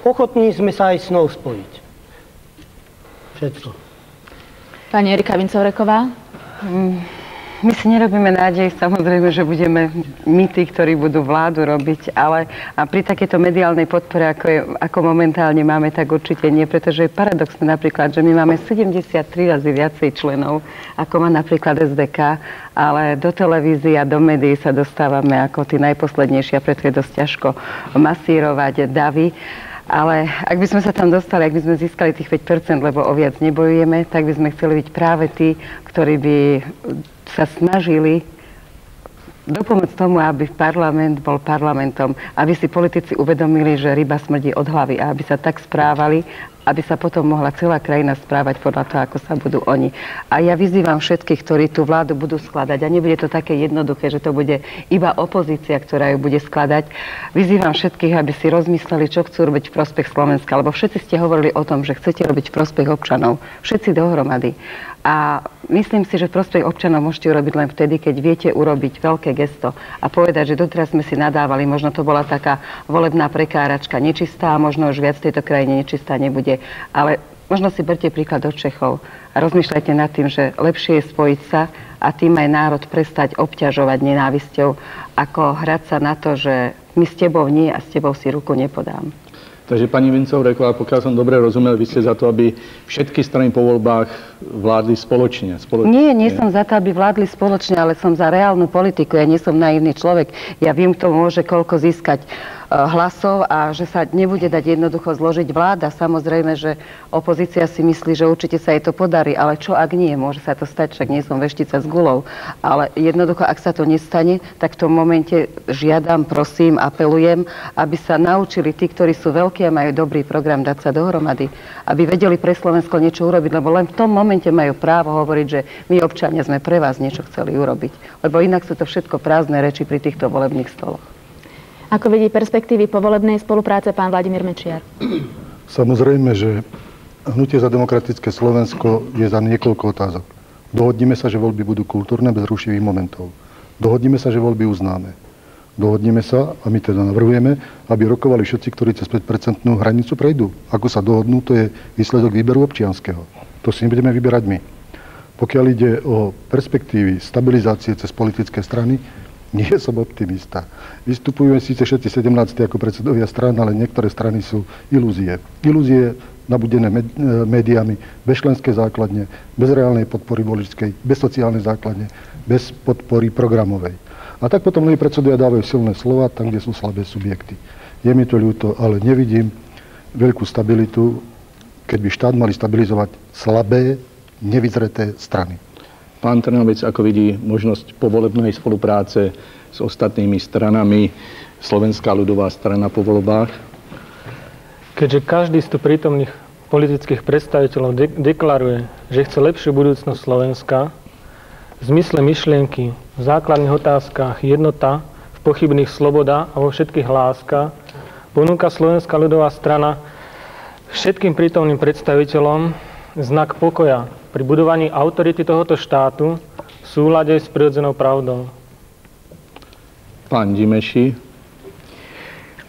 Ochotní sme sa aj s ňou spojiť. Všetko. Pani Erika Vincovreková? My si nerobíme nádej, samozrejme, že budeme my tí, ktorí budú vládu robiť, ale a pri takéto mediálnej podpore, ako momentálne máme, tak určite nie, pretože je paradoxné napríklad, že my máme 73 razy viacej členov, ako má napríklad SDK, ale do televízie a do médií sa dostávame ako tí najposlednejší a preto je dosť ťažko masírovať davy. Ale ak by sme sa tam dostali, ak by sme získali tých 5%, lebo o viac nebojujeme, tak by sme chceli byť práve tí, ktorí by sa snažili dopomôcť tomu, aby parlament bol parlamentom, aby si politici uvedomili, že ryba smrdí od hlavy a aby sa tak správali, aby sa potom mohla celá krajina správať podľa toho, ako sa budú oni. A ja vyzývam všetkých, ktorí tú vládu budú skladať, a nebude to také jednoduché, že to bude iba opozícia, ktorá ju bude skladať. Vyzývam všetkých, aby si rozmysleli, čo chcú robiť v prospech Slovenska, lebo všetci ste hovorili o tom, že chcete robiť v prospech občanov. Všetci dohromady. A myslím si, že v prospech občanov môžete urobiť len vtedy, keď viete urobiť veľké gesto a povedať, že doteraz sme si nadávali, možno to bola taká volebná prekáračka nečistá, možno už viac v tejto krajine nečistá nebude, ale možno si berte príklad od Čechov a rozmýšľajte nad tým, že lepšie je spojiť sa a tým aj národ prestať obťažovať nenávisťou, ako hrať sa na to, že my s tebou nie a s tebou si ruku nepodám. Takže pani Vincovreková, pokiaľ som dobre rozumel, vy ste za to, aby všetky strany po voľbách vládli spoločne. Nie som za to, aby vládli spoločne, ale som za reálnu politiku. Ja nie som naivný človek. Ja viem, kto môže koľko získať hlasov a že sa nebude dať jednoducho zložiť vláda. Samozrejme, že opozícia si myslí, že určite sa jej to podarí, ale čo ak nie? Môže sa to stať, však nie som veštica s guľou. Ale jednoducho, ak sa to nestane, tak v tom momente žiadam, prosím, apelujem, aby sa naučili tí, ktorí sú veľkí a majú dobrý program, dať sa dohromady. Aby vedeli pre Slovensko niečo urobiť, lebo len v tom momente majú právo hovoriť, že my občania sme pre vás niečo chceli urobiť. Lebo inak sú to všetko prázdne reči pri týchto volebných stoloch. Ako vidí perspektívy povolebnej spolupráce pán Vladimír Mečiar? Samozrejme, že Hnutie za demokratické Slovensko je za niekoľko otázok. Dohodnime sa, že voľby budú kultúrne, bez rušivých momentov. Dohodnime sa, že voľby uznáme. Dohodnime sa, a my teda navrhujeme, aby rokovali všetci, ktorí cez 5% hranicu prejdú. Ako sa dohodnú, to je výsledok výberu občianskeho. To si nebudeme vyberať my. Pokiaľ ide o perspektívy stabilizácie cez politické strany, nie som optimista. Vystupujú síce všetci 17 ako predsedovia strán, ale niektoré strany sú ilúzie. Ilúzie nabudené médiami, bez členskej základne, bez reálnej podpory voličskej, bez sociálnej základne, bez podpory programovej. A tak potom mnohí predsedovia dávajú silné slova tam, kde sú slabé subjekty. Je mi to ľúto, ale nevidím veľkú stabilitu, keď by štát mali stabilizovať slabé, nevyzreté strany. Pán Trnavec, ako vidí možnosť povolebnej spolupráce s ostatnými stranami, Slovenská ľudová strana po voľbách? Keďže každý z tu prítomných politických predstaviteľov deklaruje, že chce lepšiu budúcnosť Slovenska, v zmysle myšlienky, v základných otázkach jednota, v pochybných sloboda a vo všetkých láska, ponúka Slovenská ľudová strana všetkým prítomným predstaviteľom znak pokoja pri budovaní autority tohoto štátu v súlade s prirodzenou pravdou. Pán Dimeši.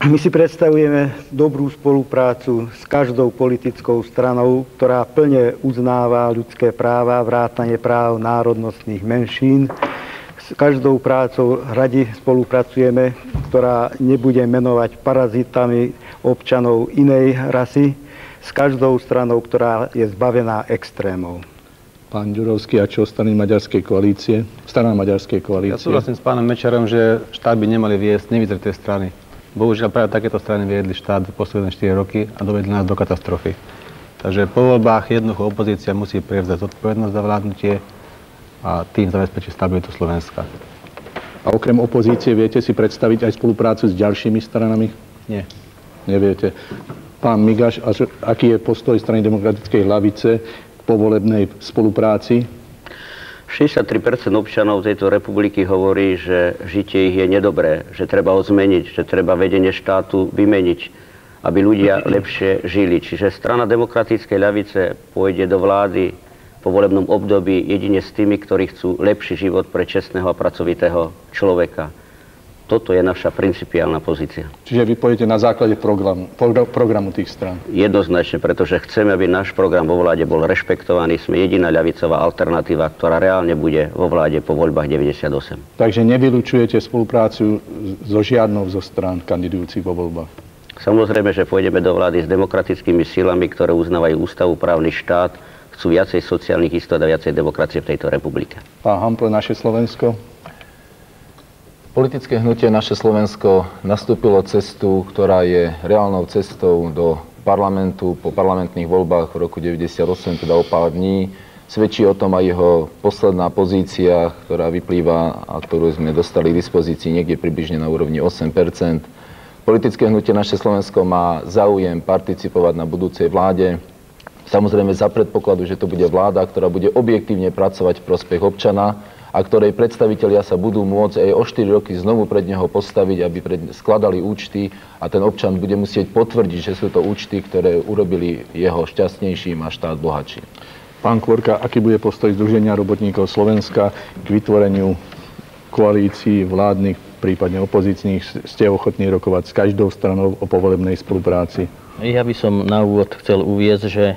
My si predstavujeme dobrú spoluprácu s každou politickou stranou, ktorá plne uznáva ľudské práva, vrátane práv národnostných menšín. S každou prácou radi spolupracujeme, ktorá nebude menovať parazitami občanov inej rasy, s každou stranou, ktorá je zbavená extrémov. Pán Ďurovský, a čo strany Maďarskej koalície? Strana Maďarskej koalície. Ja súhlasím s pánom Mečerom, že štát by nemali viesť nevyzreté strany. Bohužiaľ, práve takéto strany viedli štát v posledné 4 roky a dovedli nás do katastrofy. Takže po voľbách jednoducho opozícia musí prevzať zodpovednosť za vládnutie a tým zabezpečiť stabilitu Slovenska. A okrem opozície viete si predstaviť aj spoluprácu s ďalšími stranami? Nie. Neviete. Pán Migaš, aký je postoj strany Demokratickej ľavice k povolebnej spolupráci? 63% občanov tejto republiky hovorí, že žitie ich je nedobré, že treba ho zmeniť, že treba vedenie štátu vymeniť, aby ľudia lepšie žili. Čiže strana Demokratickej ľavice pôjde do vlády po volebnom období jedine s tými, ktorí chcú lepší život pre čestného a pracovitého človeka. Toto je naša principiálna pozícia. Čiže vy pôjdete na základe programu tých strán? Jednoznačne, pretože chceme, aby náš program vo vláde bol rešpektovaný. Sme jediná ľavicová alternatíva, ktorá reálne bude vo vláde po voľbách 98. Takže nevylučujete spoluprácu so žiadnou zo strán kandidujúcich vo voľbách? Samozrejme, že pôjdeme do vlády s demokratickými silami, ktoré uznávajú ústavu, právny štát, chcú viacej sociálnych istot a viacej demokracie v tejto republike. Pán Hampl, Naše Slovensko? Politické hnutie Naše Slovensko nastúpilo cestu, ktorá je reálnou cestou do parlamentu po parlamentných voľbách v roku 1998, teda o pár dní. Svedčí o tom aj jeho posledná pozícia, ktorá vyplýva a ktorú sme dostali k dispozícii niekde približne na úrovni 8%. Politické hnutie Naše Slovensko má záujem participovať na budúcej vláde. Samozrejme za predpokladu, že to bude vláda, ktorá bude objektívne pracovať v prospech občana, a ktorej predstavitelia sa budú môcť aj o 4 roky znovu pred neho postaviť, aby skladali účty a ten občan bude musieť potvrdiť, že sú to účty, ktoré urobili jeho šťastnejším a štát bohatší. Pán Kvorka, aký bude postoj Združenia robotníkov Slovenska k vytvoreniu koalícií vládnych, prípadne opozičných? Ste ochotní rokovať s každou stranou o povolebnej spolupráci? Ja by som na úvod chcel uviesť, že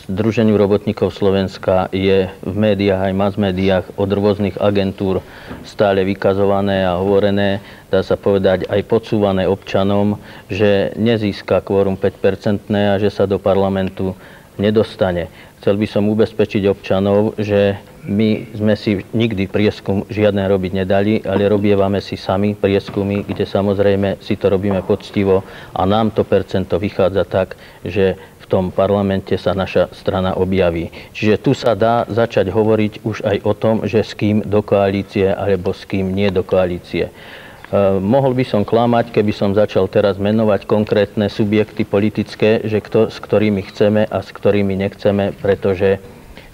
Združeniu robotníkov Slovenska je v médiách aj mass médiách od rôznych agentúr stále vykazované a hovorené, dá sa povedať aj podsúvané občanom, že nezíska kvórum 5% a že sa do parlamentu nedostane. Chcel by som ubezpečiť občanov, že my sme si nikdy prieskum žiadne robiť nedali, ale robievame si sami prieskumy, kde samozrejme si to robíme poctivo a nám to percento vychádza tak, že v tom parlamente sa naša strana objaví. Čiže tu sa dá začať hovoriť už aj o tom, že s kým do koalície alebo s kým nie do koalície. Mohol by som klamať, keby som začal teraz menovať konkrétne subjekty politické, že s ktorými chceme a s ktorými nechceme, pretože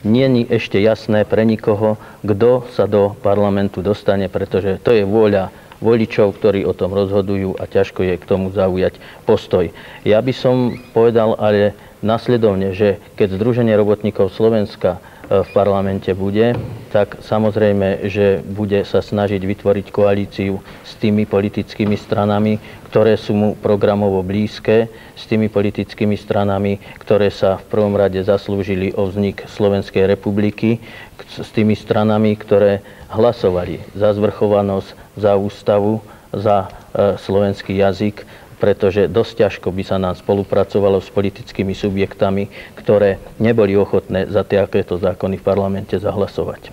nie je ešte jasné pre nikoho, kto sa do parlamentu dostane, pretože to je vôľa voličov, ktorí o tom rozhodujú a ťažko je k tomu zaujať postoj. Ja by som povedal ale nasledovne, že keď Združenie robotníkov Slovenska v parlamente bude, tak samozrejme, že bude sa snažiť vytvoriť koalíciu s tými politickými stranami, ktoré sú mu programovo blízke, s tými politickými stranami, ktoré sa v prvom rade zaslúžili o vznik Slovenskej republiky, s tými stranami, ktoré hlasovali za zvrchovanosť, za ústavu, za slovenský jazyk, pretože dosť ťažko by sa nám spolupracovalo s politickými subjektami, ktoré neboli ochotné za takéto zákony v parlamente zahlasovať.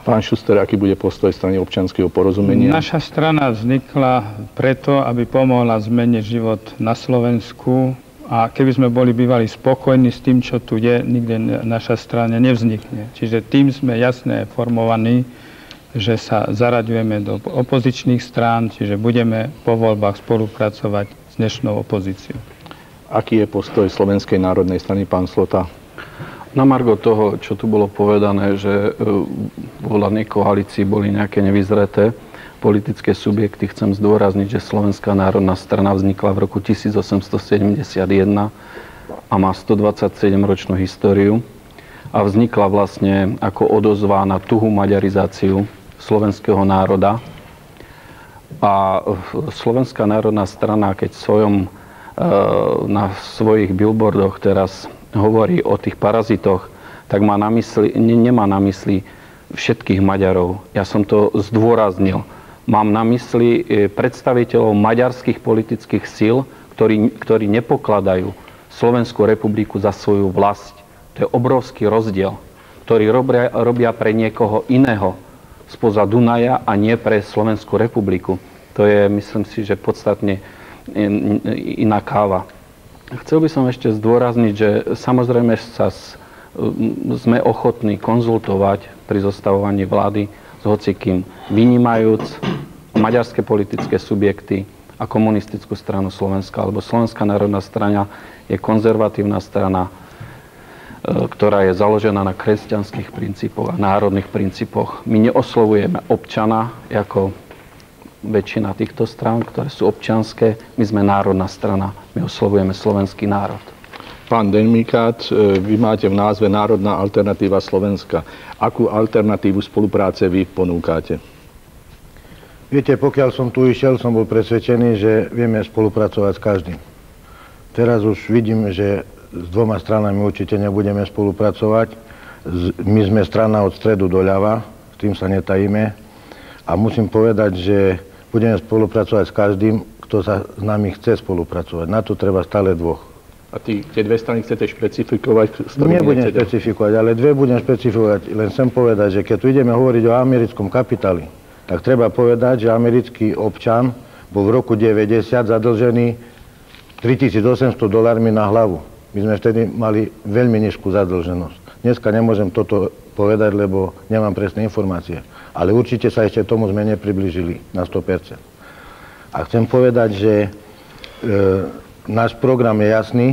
Pán Šuster, aký bude postoj strany občianskeho porozumenia? Naša strana vznikla preto, aby pomohla zmeniť život na Slovensku, a keby sme boli bývali spokojní s tým, čo tu je, nikde naša strana nevznikne. Čiže tým sme jasne formovaní, že sa zaraďujeme do opozičných strán, čiže budeme po voľbách spolupracovať s dnešnou opozíciou. Aký je postoj Slovenskej národnej strany, pán Slota? Na margo toho, čo tu bolo povedané, že v vládnej koalícii boli nejaké nevyzreté politické subjekty, chcem zdôrazniť, že Slovenská národná strana vznikla v roku 1871 a má 127-ročnú históriu a vznikla vlastne ako odozva na tuhú maďarizáciu slovenského národa. A Slovenská národná strana, keď na svojich billboardoch teraz hovorí o tých parazitoch, tak nemá na mysli všetkých Maďarov. Ja som to zdôraznil. Mám na mysli predstaviteľov maďarských politických síl, ktorí nepokladajú Slovenskú republiku za svoju vlast. To je obrovský rozdiel, ktorý robia pre niekoho iného spoza Dunaja a nie pre Slovenskú republiku. To je, myslím si, že podstatne iná káva. Chcel by som ešte zdôrazniť, že samozrejme sme ochotní konzultovať pri zostavovaní vlády s hocikým, vynímajúc maďarské politické subjekty a komunistickú stranu Slovenska, alebo Slovenská národná strana je konzervatívna strana, ktorá je založená na kresťanských princípoch a národných princípoch. My neoslovujeme občana ako väčšina týchto strán, ktoré sú občianske. My sme národná strana. My oslovujeme slovenský národ. Pán Demikát, vy máte v názve Národná alternatíva Slovenska. Akú alternatívu spolupráce vy ponúkate? Viete, pokiaľ som tu išiel, som bol presvedčený, že vieme spolupracovať s každým. Teraz už vidím, že s dvoma stranami určite nebudeme spolupracovať. My sme strana od stredu do ľava, s tým sa netajíme. A musím povedať, že budeme spolupracovať s každým, kto sa s nami chce spolupracovať. Na to treba stále dvoch. A tie dve strany chcete špecifikovať? Nebudem špecifikovať, ale dve budem špecifikovať. Len chcem povedať, že keď tu ideme hovoriť o americkom kapitáli, tak treba povedať, že americký občan bol v roku 90 zadlžený $3,800 na hlavu. My sme vtedy mali veľmi nízku zadlženosť. Dneska nemôžem toto povedať, lebo nemám presné informácie. Ale určite sa ešte tomu sme nepriblížili na 100%. A chcem povedať, že náš program je jasný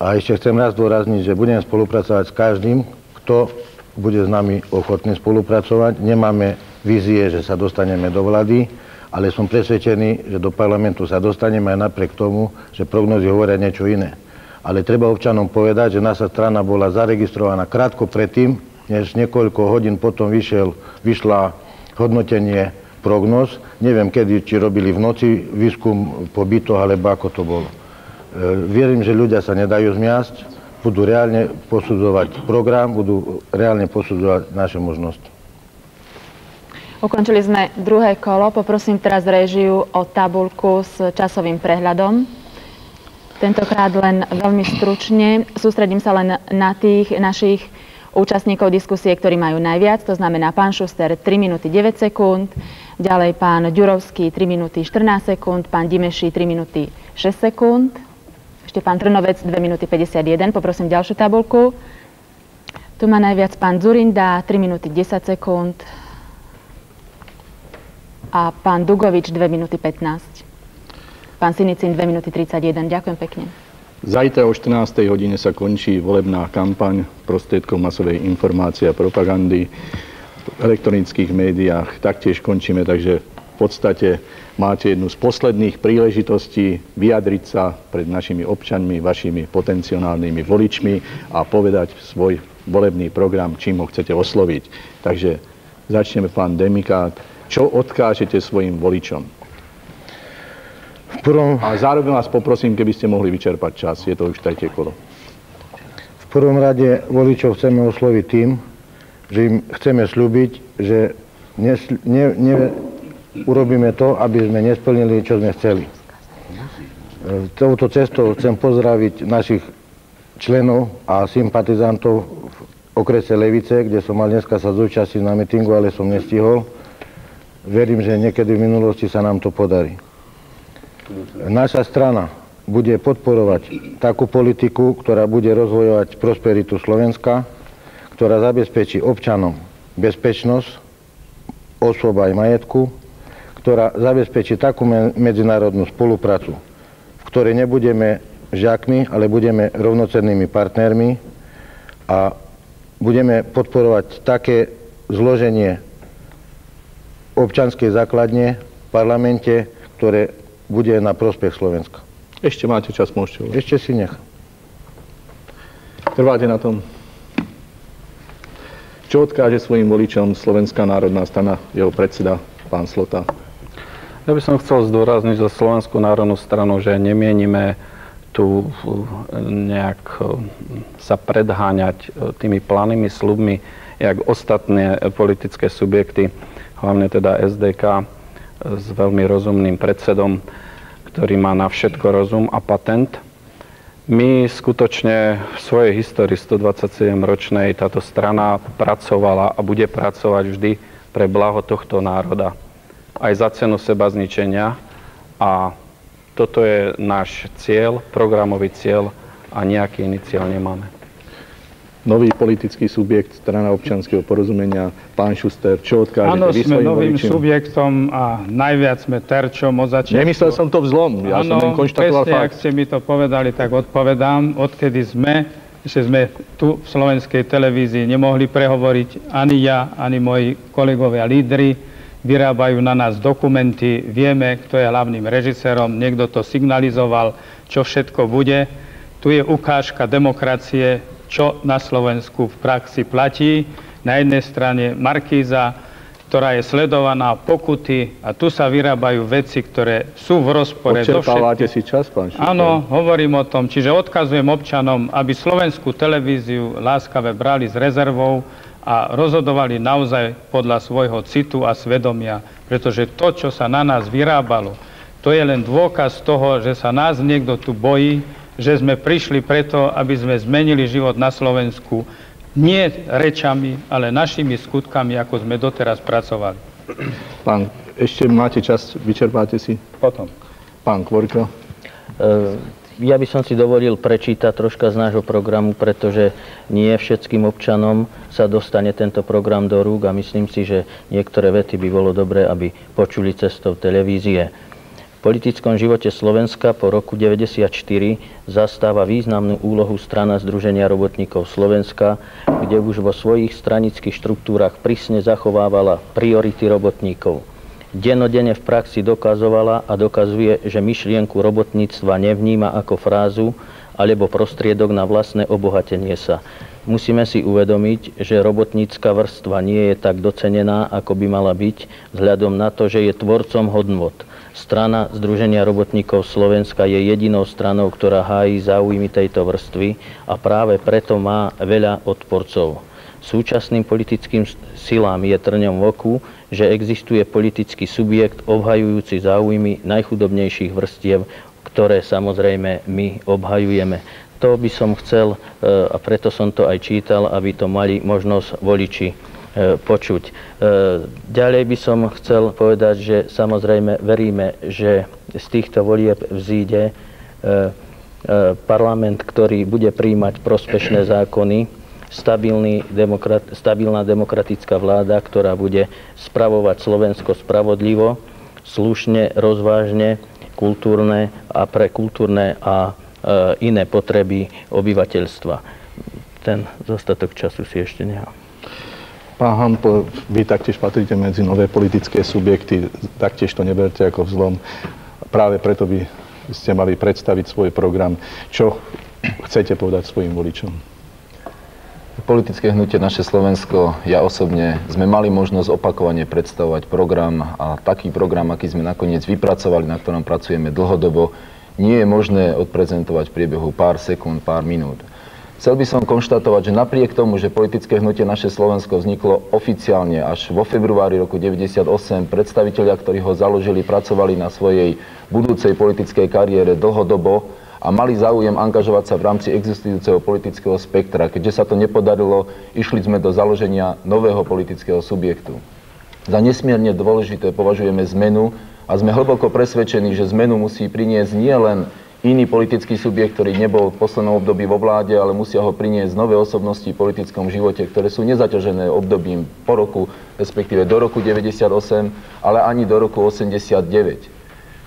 a ešte chcem raz dôrazniť, že budeme spolupracovať s každým, kto bude s nami ochotný spolupracovať. Nemáme vízie, že sa dostaneme do vlády, ale som presvedčený, že do parlamentu sa dostaneme aj napriek tomu, že prognozy hovoria niečo iné. Ale treba občanom povedať, že naša strana bola zaregistrovaná krátko predtým, než niekoľko hodín potom vyšla hodnotenie prognóz. Neviem, kedy, či robili v noci výskum po bytoch, alebo ako to bolo. Vierím, že ľudia sa nedajú zmiasť, budú reálne posudzovať program, budú reálne posudzovať naše možnosti. Ukončili sme druhé kolo. Poprosím teraz réžiu o tabuľku s časovým prehľadom. Tentokrát len veľmi stručne. Sústredím sa len na tých našich účastníkov diskusie, ktorí majú najviac. To znamená pán Šuster 3 minúty 9 sekúnd, ďalej pán Ďurovský 3 minúty 14 sekúnd, pán Dimeši 3 minúty 6 sekúnd, ešte pán Trnovec 2 minúty 51. Poprosím ďalšiu tabuľku. Tu má najviac pán Dzurinda 3 minúty 10 sekúnd a pán Dugovič 2 minúty 15. Pán Sinicin 2 minúty 31. Ďakujem pekne. Zajtra o 14. hodine sa končí volebná kampaň prostriedkov masovej informácie a propagandy v elektronických médiách. Taktiež končíme, takže v podstate máte jednu z posledných príležitostí vyjadriť sa pred našimi občanmi, vašimi potenciálnymi voličmi a povedať svoj volebný program, čím ho chcete osloviť. Takže začneme, pán Demikát. Čo odkážete svojim voličom? A zároveň vás poprosím, keby ste mohli vyčerpať čas. Je to už tretie kolo. V prvom rade voličov chceme osloviť tým, že im chceme sľubiť, že urobíme to, aby sme nesplnili, čo sme chceli. Touto cestou chcem pozdraviť našich členov a sympatizantov v okrese Levice, kde som mal dneska sa zúčastniť na mitingu, ale som nestihol. Verím, že niekedy v minulosti sa nám to podarí. Naša strana bude podporovať takú politiku, ktorá bude rozvojovať prosperitu Slovenska, ktorá zabezpečí občanom bezpečnosť, osôb aj majetku, ktorá zabezpečí takú medzinárodnú spoluprácu, v ktorej nebudeme žiakmi, ale budeme rovnocennými partnermi a budeme podporovať také zloženie občianskej základne v parlamente, ktoré bude na prospech Slovenska. Ešte máte čas, môžete. Ešte si nechám. Trváte na tom? Čo odkáže svojim voličom Slovenská národná strana, jeho predseda, pán Slota? Ja by som chcel zdôrazniť za Slovenskú národnú stranu, že nemienime tu nejak sa predháňať tými planými sľubmi, jak ostatné politické subjekty, hlavne teda SDK s veľmi rozumným predsedom, ktorý má na všetko rozum a patent. My skutočne v svojej histórii 127-ročnej táto strana pracovala a bude pracovať vždy pre blaho tohto národa. Aj za cenu seba zničenia. A toto je náš cieľ, programový cieľ a nejaký iniciál nemáme. Nový politický subjekt, strana občianskeho porozumenia, pán Šuster, čo odkážete Áno, vy sme svojim novým voličom? subjektom a najviac sme terčom od začiatku. Nemyslel som to vzlom, ja som len konštatoval presne, fakt. ak ste mi to povedali, tak odpovedám. Odkedy sme tu v slovenskej televízii nemohli prehovoriť ani ja, ani moji kolegovia lídri, vyrábajú na nás dokumenty, vieme, kto je hlavným režisérom, niekto to signalizoval, čo všetko bude. Tu je ukážka demokracie, čo na Slovensku v praxi platí. Na jednej strane Markíza, ktorá je sledovaná, pokuty a tu sa vyrábajú veci, ktoré sú v rozpore so všetkým. Odčerpávate si čas, pán Šuster? Áno, hovorím o tom. Čiže odkazujem občanom, aby slovenskú televíziu láskavé brali s rezervou a rozhodovali naozaj podľa svojho citu a svedomia. Pretože to, čo sa na nás vyrábalo, to je len dôkaz toho, že sa nás niekto tu bojí, že sme prišli preto, aby sme zmenili život na Slovensku nie rečami, ale našimi skutkami, ako sme doteraz pracovali. Pán, ešte máte čas, vyčerpáte si? Potom. Pán Kvorka. Ja by som si dovolil prečítať troška z nášho programu, pretože nie všetkým občanom sa dostane tento program do rúk a myslím si, že niektoré vety by bolo dobré, aby počuli cestou televízie. V politickom živote Slovenska po roku 1994 zastáva významnú úlohu strana Združenia robotníkov Slovenska, kde už vo svojich stranických štruktúrach prísne zachovávala priority robotníkov. Dennodenne v praxi dokazovala a dokazuje, že myšlienku robotníctva nevníma ako frázu alebo prostriedok na vlastné obohatenie sa. Musíme si uvedomiť, že robotnícka vrstva nie je tak docenená, ako by mala byť, vzhľadom na to, že je tvorcom hodnôt. Strana Združenia robotníkov Slovenska je jedinou stranou, ktorá hájí záujmy tejto vrstvy a práve preto má veľa odporcov. Súčasným politickým silám je trňom v oku, že existuje politický subjekt obhajujúci záujmy najchudobnejších vrstiev, ktoré samozrejme my obhajujeme. To by som chcel, a preto som to aj čítal, aby to mali možnosť voliči počuť. Ďalej by som chcel povedať, že samozrejme veríme, že z týchto volieb vzíde parlament, ktorý bude prijímať prospešné zákony, stabilná demokratická vláda, ktorá bude spravovať Slovensko spravodlivo, slušne, rozvážne, kultúrne a pre kultúrne a iné potreby obyvateľstva. Ten zostatok času si ešte nechám. Pán Hampl, vy taktiež patríte medzi nové politické subjekty, taktiež to neberte ako vzlom. Práve preto by ste mali predstaviť svoj program. Čo chcete povedať svojim voličom? Politické hnutie Naše Slovensko, ja osobne, sme mali možnosť opakovane predstavovať program a taký program, aký sme nakoniec vypracovali, na ktorom pracujeme dlhodobo, nie je možné odprezentovať v priebehu pár sekúnd, pár minút. Chcel by som konštatovať, že napriek tomu, že politické hnutie Naše Slovensko vzniklo oficiálne až vo februári roku 1998, predstavitelia, ktorí ho založili, pracovali na svojej budúcej politickej kariére dlhodobo a mali záujem angažovať sa v rámci existujúceho politického spektra. Keďže sa to nepodarilo, išli sme do založenia nového politického subjektu. Za nesmierne dôležité považujeme zmenu a sme hlboko presvedčení, že zmenu musí priniesť nielen iný politický subjekt, ktorý nebol v poslednom období vo vláde, ale musia ho priniesť nové osobnosti v politickom živote, ktoré sú nezaťažené obdobím po roku, respektíve do roku 98, ale ani do roku 89.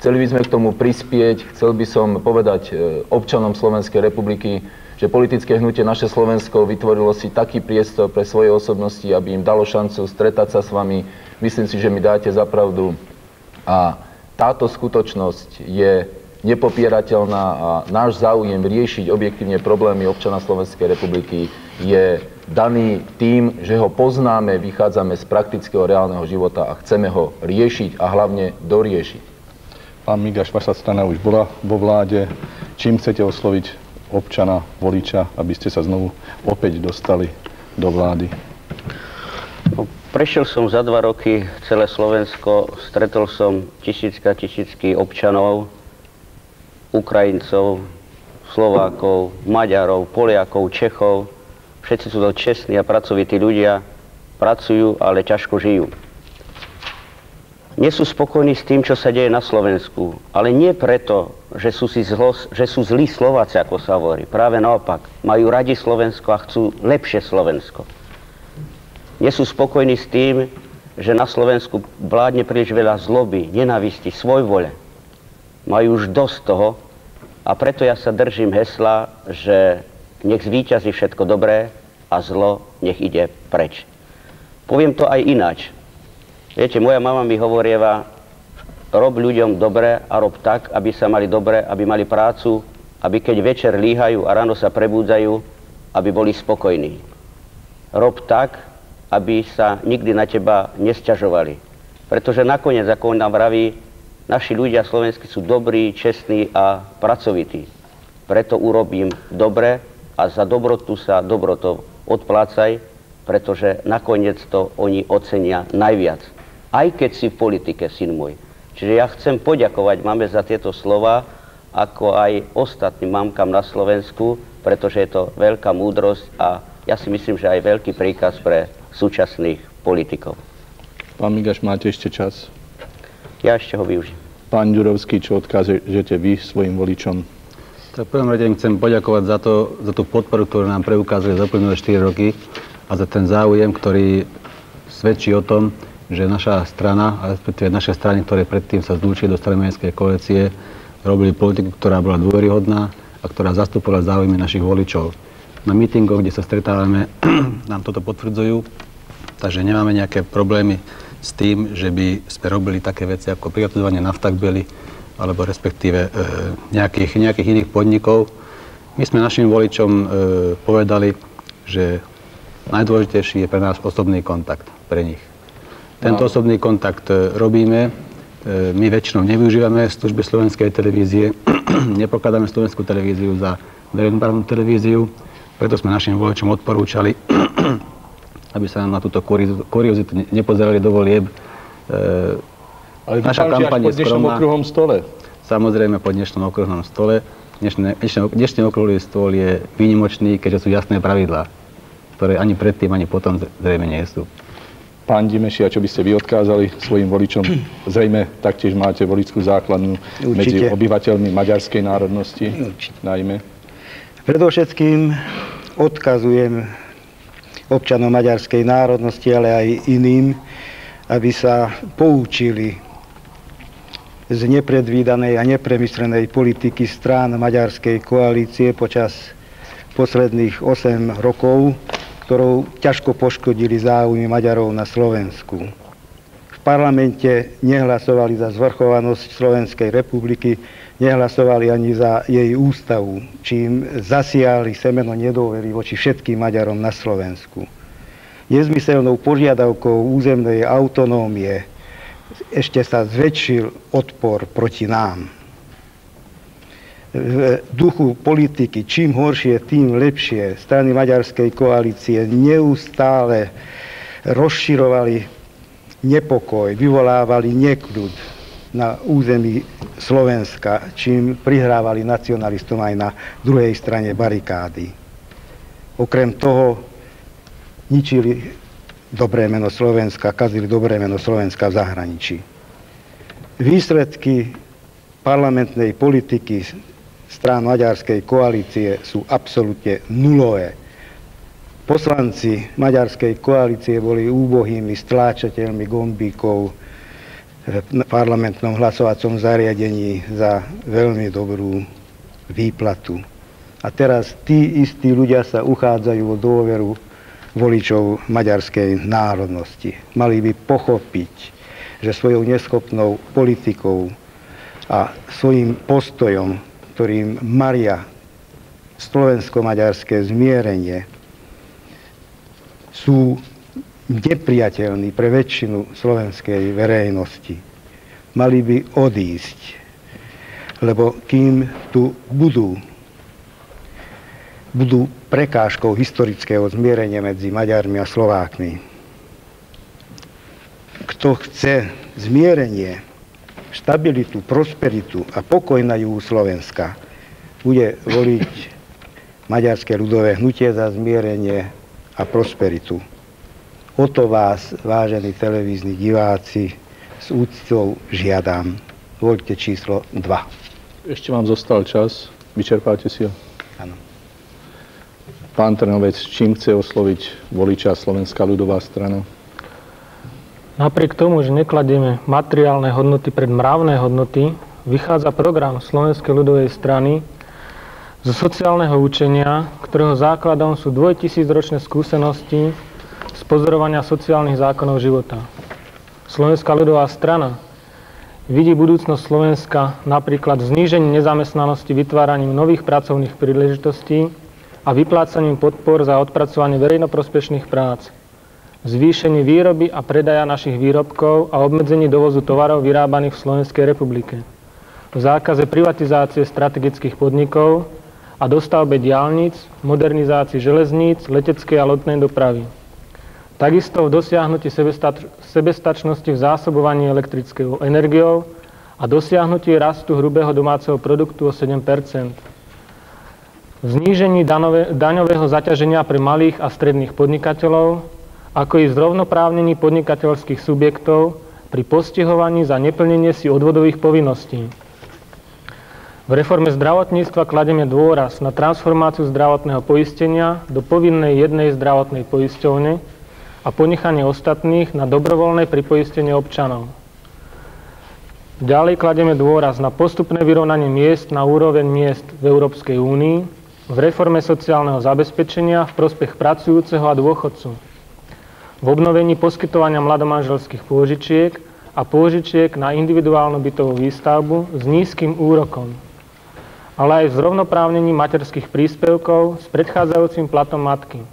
Chceli by sme k tomu prispieť, chcel by som povedať občanom Slovenskej republiky, že politické hnutie Naše Slovensko vytvorilo si taký priestor pre svoje osobnosti, aby im dalo šancu stretať sa s vami. Myslím si, že mi dáte za pravdu. A táto skutočnosť je nepopierateľná a náš záujem riešiť objektívne problémy občana Slovenskej republiky je daný tým, že ho poznáme, vychádzame z praktického reálneho života a chceme ho riešiť a hlavne doriešiť. Pán Migaš, vaša strana už bola vo vláde. Čím chcete osloviť občana, voliča, aby ste sa znovu opäť dostali do vlády? Prešiel som za 2 roky celé Slovensko, stretol som tisícky občanov, Ukrajincov, Slovákov, Maďarov, Poliakov, Čechov. Všetci sú to čestní a pracovití ľudia, pracujú, ale ťažko žijú. Nie sú spokojní s tým, čo sa deje na Slovensku, ale nie preto, že sú zlí Slováci, ako sa hovorí. Práve naopak, majú radi Slovensko a chcú lepšie Slovensko. Nie sú spokojní s tým, že na Slovensku vládne príliš veľa zloby, nenávisti, svojvole. Majú už dosť toho a preto ja sa držím hesla, že nech zvíťazí všetko dobré a zlo nech ide preč. Poviem to aj ináč. Viete, moja mama mi hovorieva, rob ľuďom dobre a rob tak, aby sa mali dobre, aby mali prácu, aby keď večer líhajú a ráno sa prebúdzajú, aby boli spokojní. Rob tak, aby sa nikdy na teba nesťažovali. Pretože nakoniec, ako on nám vraví, naši ľudia slovenskí sú dobrí, čestní a pracovití. Preto urobím dobre a za dobrotu sa dobrotou odplácaj, pretože nakoniec to oni ocenia najviac. Aj keď si v politike, syn môj. Čiže ja chcem poďakovať mame za tieto slova, ako aj ostatným mamkám na Slovensku, pretože je to veľká múdrosť a ja si myslím, že aj veľký príkaz pre súčasných politikov. Pán Migaš, máte ešte čas? Ja ešte ho využijem. Pán Ďurovský, čo odkážete vy svojim voličom? Tak v prvom rade chcem poďakovať za tú podporu, ktorú nám preukázali za uplynulé 4 roky a za ten záujem, ktorý svedčí o tom, že naša strana, a respektíve naše strany, ktoré predtým sa zlúčili do stranimenskej koalície, robili politiku, ktorá bola dôveryhodná a ktorá zastupovala záujmy našich voličov. Na mítingoch, kde sa stretávame, nám toto potvrdzujú, takže nemáme nejaké problémy s tým, že by sme robili také veci ako privatizovanie naftakbely alebo respektíve nejakých iných podnikov. My sme našim voličom povedali, že najdôležitejší je pre nás osobný kontakt pre nich. Tento osobný kontakt robíme. My väčšinou nevyužívame služby slovenskej televízie, nepokladáme slovenskú televíziu za verejnoprávnu televíziu, preto sme našim voličom odporúčali, aby sa nám na túto kuriozitu nepozerali do volieb. Ale naša kampaň je skromná. Po dnešnom okrúhlom stole. Samozrejme po dnešnom okrúhlom stole. Dnešný okrúhly stôl je výnimočný, keďže sú jasné pravidlá, ktoré ani predtým, ani potom zrejme nie sú. Pán Dimeši, a čo by ste vy odkázali svojim voličom? Zrejme taktiež máte voličskú základňu medzi obyvateľmi maďarskej národnosti. Najmä. Predovšetkým odkazujem občanom maďarskej národnosti, ale aj iným, aby sa poučili z nepredvídanej a nepremyslenej politiky strán maďarskej koalície počas posledných 8 rokov, ktorou ťažko poškodili záujmy Maďarov na Slovensku. V parlamente nehlasovali za zvrchovanosť Slovenskej republiky, nehlasovali ani za jej ústavu, čím zasiali semeno nedôvery voči všetkým Maďarom na Slovensku. Nezmyselnou požiadavkou územnej autonómie ešte sa zväčšil odpor proti nám. V duchu politiky čím horšie, tým lepšie strany maďarskej koalície neustále rozširovali nepokoj, vyvolávali nekľud na území Slovenska, čím prihrávali nacionalistom aj na druhej strane barikády. Okrem toho ničili dobré meno Slovenska, kazili dobré meno Slovenska v zahraničí. Výsledky parlamentnej politiky strán maďarskej koalície sú absolútne nulové. Poslanci maďarskej koalície boli úbohými stláčateľmi gombíkov v parlamentnom hlasovacom zariadení za veľmi dobrú výplatu. A teraz tí istí ľudia sa uchádzajú o dôveru voličov maďarskej národnosti. Mali by pochopiť, že svojou neschopnou politikou a svojím postojom, ktorým maria slovensko-maďarské zmierenie, sú nepriateľní pre väčšinu slovenskej verejnosti. Mali by odísť, lebo kým tu budú prekážkou historického zmierenia medzi Maďarmi a Slovákmi. Kto chce zmierenie, stabilitu, prosperitu a pokoj na juhu Slovenska, bude voliť Maďarské ľudové hnutie za zmierenie a prosperitu. O to vás, vážení televízni diváci, s úctou žiadam. Voľte číslo 2. Ešte vám zostal čas. Vyčerpáte si ho? Áno. Pán Trnovec, čím chce osloviť voliča Slovenská ľudová strana? Napriek tomu, že nekladieme materiálne hodnoty pred mravné hodnoty, vychádza program Slovenskej ľudovej strany zo sociálneho učenia, ktorého základom sú 2000-ročné skúsenosti z pozorovania sociálnych zákonov života. Slovenská ľudová strana vidí budúcnosť Slovenska napríklad v znížení nezamestnanosti vytváraním nových pracovných príležitostí a vyplácaním podpor za odpracovanie verejnoprospešných prác, zvýšení výroby a predaja našich výrobkov a obmedzení dovozu tovarov vyrábaných v Slovenskej republike, v zákaze privatizácie strategických podnikov a dostavbe diaľnic, modernizácii železníc, leteckej a lodnej dopravy. Takisto v dosiahnutí sebestačnosti v zásobovaní elektrickou energiou a dosiahnutí rastu hrubého domáceho produktu o 7 %. V znížení daňového zaťaženia pre malých a stredných podnikateľov, ako i v zrovnoprávnení podnikateľských subjektov pri postihovaní za neplnenie si odvodových povinností. V reforme zdravotníctva kladieme dôraz na transformáciu zdravotného poistenia do povinnej jednej zdravotnej poisťovne a ponechanie ostatných na dobrovoľné pripoistenie občanov. Ďalej kladieme dôraz na postupné vyrovnanie miest na úroveň miest v Európskej únii, v reforme sociálneho zabezpečenia v prospech pracujúceho a dôchodcu, v obnovení poskytovania mladomanželských pôžičiek a pôžičiek na individuálnu bytovú výstavbu s nízkym úrokom, ale aj v zrovnoprávnení materských príspevkov s predchádzajúcim platom matky.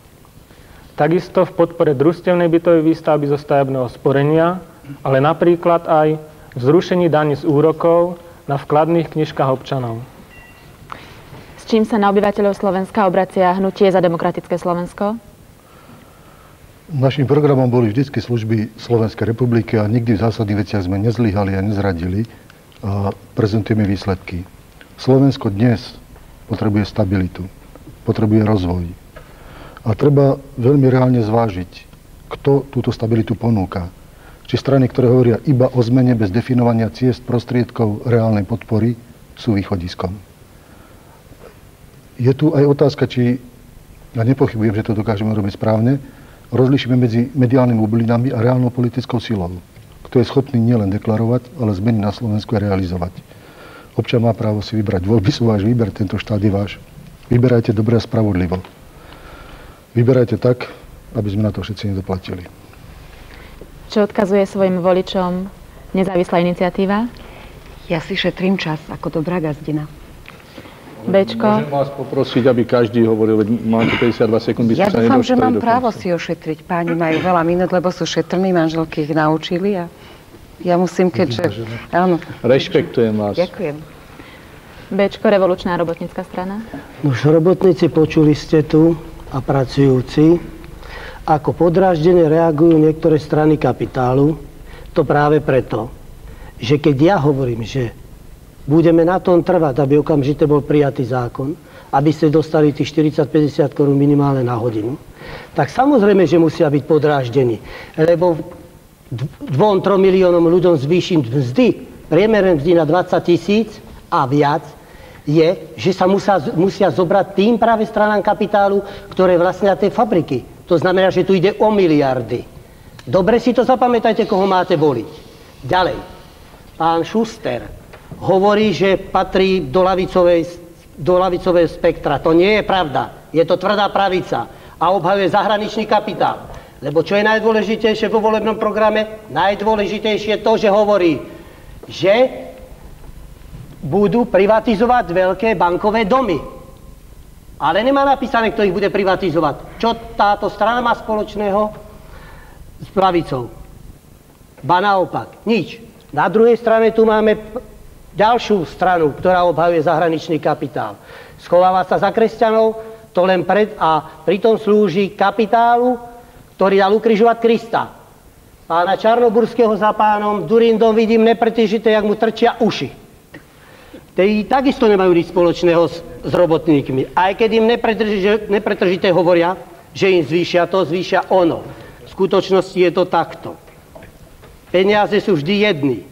Takisto v podpore družstevnej bytovej výstavby zo stavebného sporenia, ale napríklad aj v zrušení daní z úrokov na vkladných knižkách občanov. S čím sa na obyvateľov Slovenska obracia Hnutie za demokratické Slovensko? Naším programom boli vždycky služby Slovenskej republiky a nikdy v zásadných veciach sme nezlyhali a nezradili. A prezentujeme výsledky. Slovensko dnes potrebuje stabilitu, potrebuje rozvoj. A treba veľmi reálne zvážiť, kto túto stabilitu ponúka. Či strany, ktoré hovoria iba o zmene bez definovania ciest prostriedkov reálnej podpory, sú východiskom. Je tu aj otázka, či, ja nepochybujem, že to dokážeme robiť správne, rozlišíme medzi mediálnymi bublinami a reálnou politickou silou. Kto je schopný nielen deklarovať, ale zmeny na Slovensku realizovať. Občan má právo si vybrať. Voľby sú váš výber, tento štát je váš. Vyberajte dobre a spravodlivo. Vyberajte tak, aby sme na to všetci nedoplatili. Čo odkazuje svojim voličom nezávislá iniciatíva? Ja si šetrím čas ako dobrá gazdina. Bečko. Môžem vás poprosiť, aby každý hovoril, máte 52 sekúnd, by Ja sa dúfam, že nedostali mám do právo konca. si ošetriť. Páni majú veľa minút, lebo sú šetrní, manželky ich naučili a ja musím, keďže... Áno. Rešpektujem vás. Ďakujem. Bečko, revolučná robotnícka strana. Už robotníci, počuli ste tu, a pracujúci, ako podráždene reagujú niektoré strany kapitálu. To práve preto, že keď ja hovorím, že budeme na tom trvať, aby okamžite bol prijatý zákon, aby ste dostali tých 40-50 korún minimálne na hodinu, tak samozrejme, že musia byť podráždení. Lebo 2-3 miliónom ľuďom zvýšim mzdy, priemerné mzdy na 20 000 a viac, je, že sa musia zobrať tým práve stranám kapitálu, ktoré vlastnia tie fabriky. To znamená, že tu ide o miliardy. Dobre si to zapamätajte, koho máte voliť. Ďalej. Pán Šuster hovorí, že patrí do ľavicovej spektra. To nie je pravda. Je to tvrdá pravica. A obhajuje zahraničný kapitál. Lebo čo je najdôležitejšie vo volebnom programe? Najdôležitejšie je to, že hovorí, že budú privatizovať veľké bankové domy. Ale nemá napísané, kto ich bude privatizovať. Čo táto strana má spoločného s pravicou? Ba naopak, nič. Na druhej strane tu máme ďalšiu stranu, ktorá obhajuje zahraničný kapitál. Schováva sa za kresťanov, to len a pritom slúži kapitálu, ktorý dal ukrižovať Krista. Pána Čarnoburského za pánom Durindom vidím nepretržité, jak mu trčia uši. Tí takisto nemajú nič spoločného s robotníkmi. Aj keď im nepretržité hovoria, že im zvýšia to, zvýšia ono. V skutočnosti je to takto. Peniaze sú vždy jedny.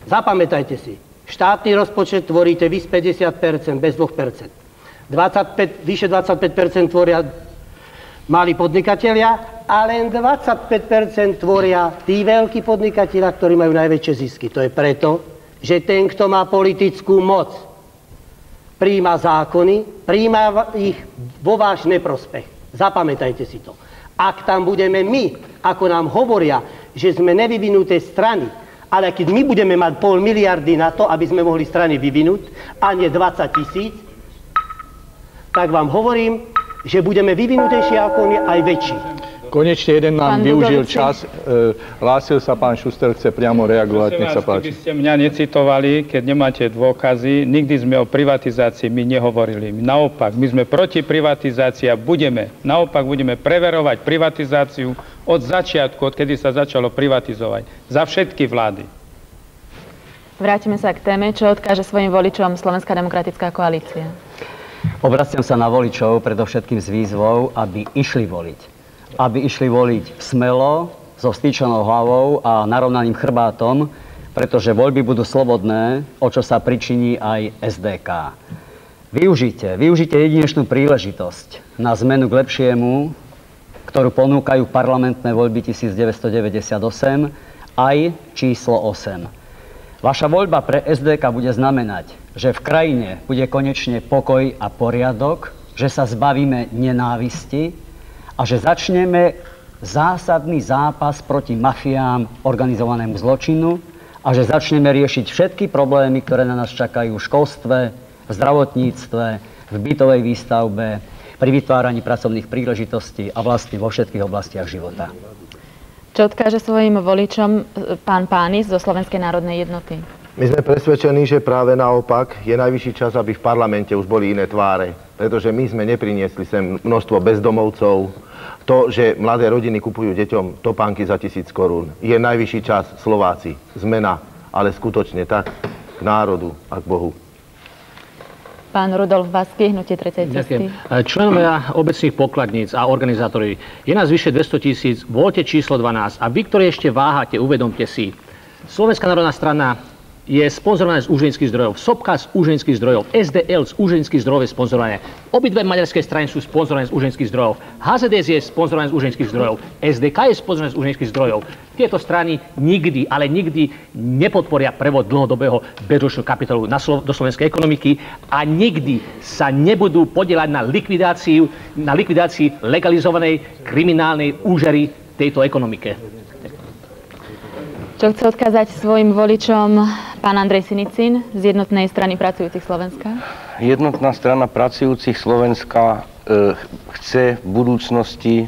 Zapamätajte si. Štátny rozpočet tvoríte vy z 50%, bez 2%. Vyše 25% tvoria malí podnikatelia a len 25% tvoria tí veľkí podnikatelia, ktorí majú najväčšie zisky. To je preto, že ten, kto má politickú moc, prijíma zákony, prijíma ich vo váš neprospech. Zapamätajte si to. Ak tam budeme my, ako nám hovoria, že sme nevyvinuté strany, ale keď my budeme mať 500 miliardy na to, aby sme mohli strany vyvinúť, a nie 20 000, tak vám hovorím, že budeme vyvinutejší ako oni aj väčší. Konečne jeden nám využil čas. Hlásil sa pán Šuster, chce priamo reagovať. Nech sa páči. Keby ste mňa necitovali, keď nemáte dôkazy, nikdy sme o privatizácii my nehovorili. Naopak, my sme proti privatizácii a naopak budeme preverovať privatizáciu od začiatku, odkedy sa začalo privatizovať. Za všetky vlády. Vrátime sa k téme, čo odkáže svojim voličom Slovenská demokratická koalícia. Obraciam sa na voličov predovšetkým s výzvou, aby išli voliť. Aby išli voliť smelo, so vstýčenou hlavou a narovnaným chrbátom, pretože voľby budú slobodné, o čo sa pričiní aj SDK. Využite jedinečnú príležitosť na zmenu k lepšiemu, ktorú ponúkajú parlamentné voľby 1998, aj číslo 8. Vaša voľba pre SDK bude znamenať, že v krajine bude konečne pokoj a poriadok, že sa zbavíme nenávisti a že začneme zásadný zápas proti mafiám, organizovanému zločinu a že začneme riešiť všetky problémy, ktoré na nás čakajú v školstve, v zdravotníctve, v bytovej výstavbe, pri vytváraní pracovných príležitostí a vlastne vo všetkých oblastiach života. Čo odkáže svojim voličom pán Pánis zo Slovenskej národnej jednoty? My sme presvedčení, že práve naopak je najvyšší čas, aby v parlamente už boli iné tváre. Pretože my sme nepriniesli sem množstvo bezdomovcov. To, že mladé rodiny kupujú deťom topánky za 1000 korún. Je najvyšší čas, Slováci. Zmena, ale skutočne tak k národu a k Bohu. Pán Rudolf Vasky, Hnutie tretej cesty. Členovia obecných pokladníc a organizátori, je nás vyše 200 000, voľte číslo 12. A vy, ktorí ešte váhate, uvedomte si, Slovenská národná strana je sponzorované z úženských zdrojov, Sopka z úženských zdrojov, SDL z úženských zdrojov je sponzorované. Obidve maďarské strany sú sponzorované z úženských zdrojov. HZDS je sponzorované z úženských zdrojov. SDK je sponzorované z úženských zdrojov. Tieto strany nikdy, ale nikdy nepodporia prevod dlhodobého bezúčtovného kapitálu do slovenskej ekonomiky a nikdy sa nebudú podieľať na likvidácii legalizovanej kriminálnej úžery tejto ekonomike. Čo chce odkázať svojim voličom pán Andrej Sinicin z Jednotnej strany pracujúcich Slovenska? Jednotná strana pracujúcich Slovenska chce v budúcnosti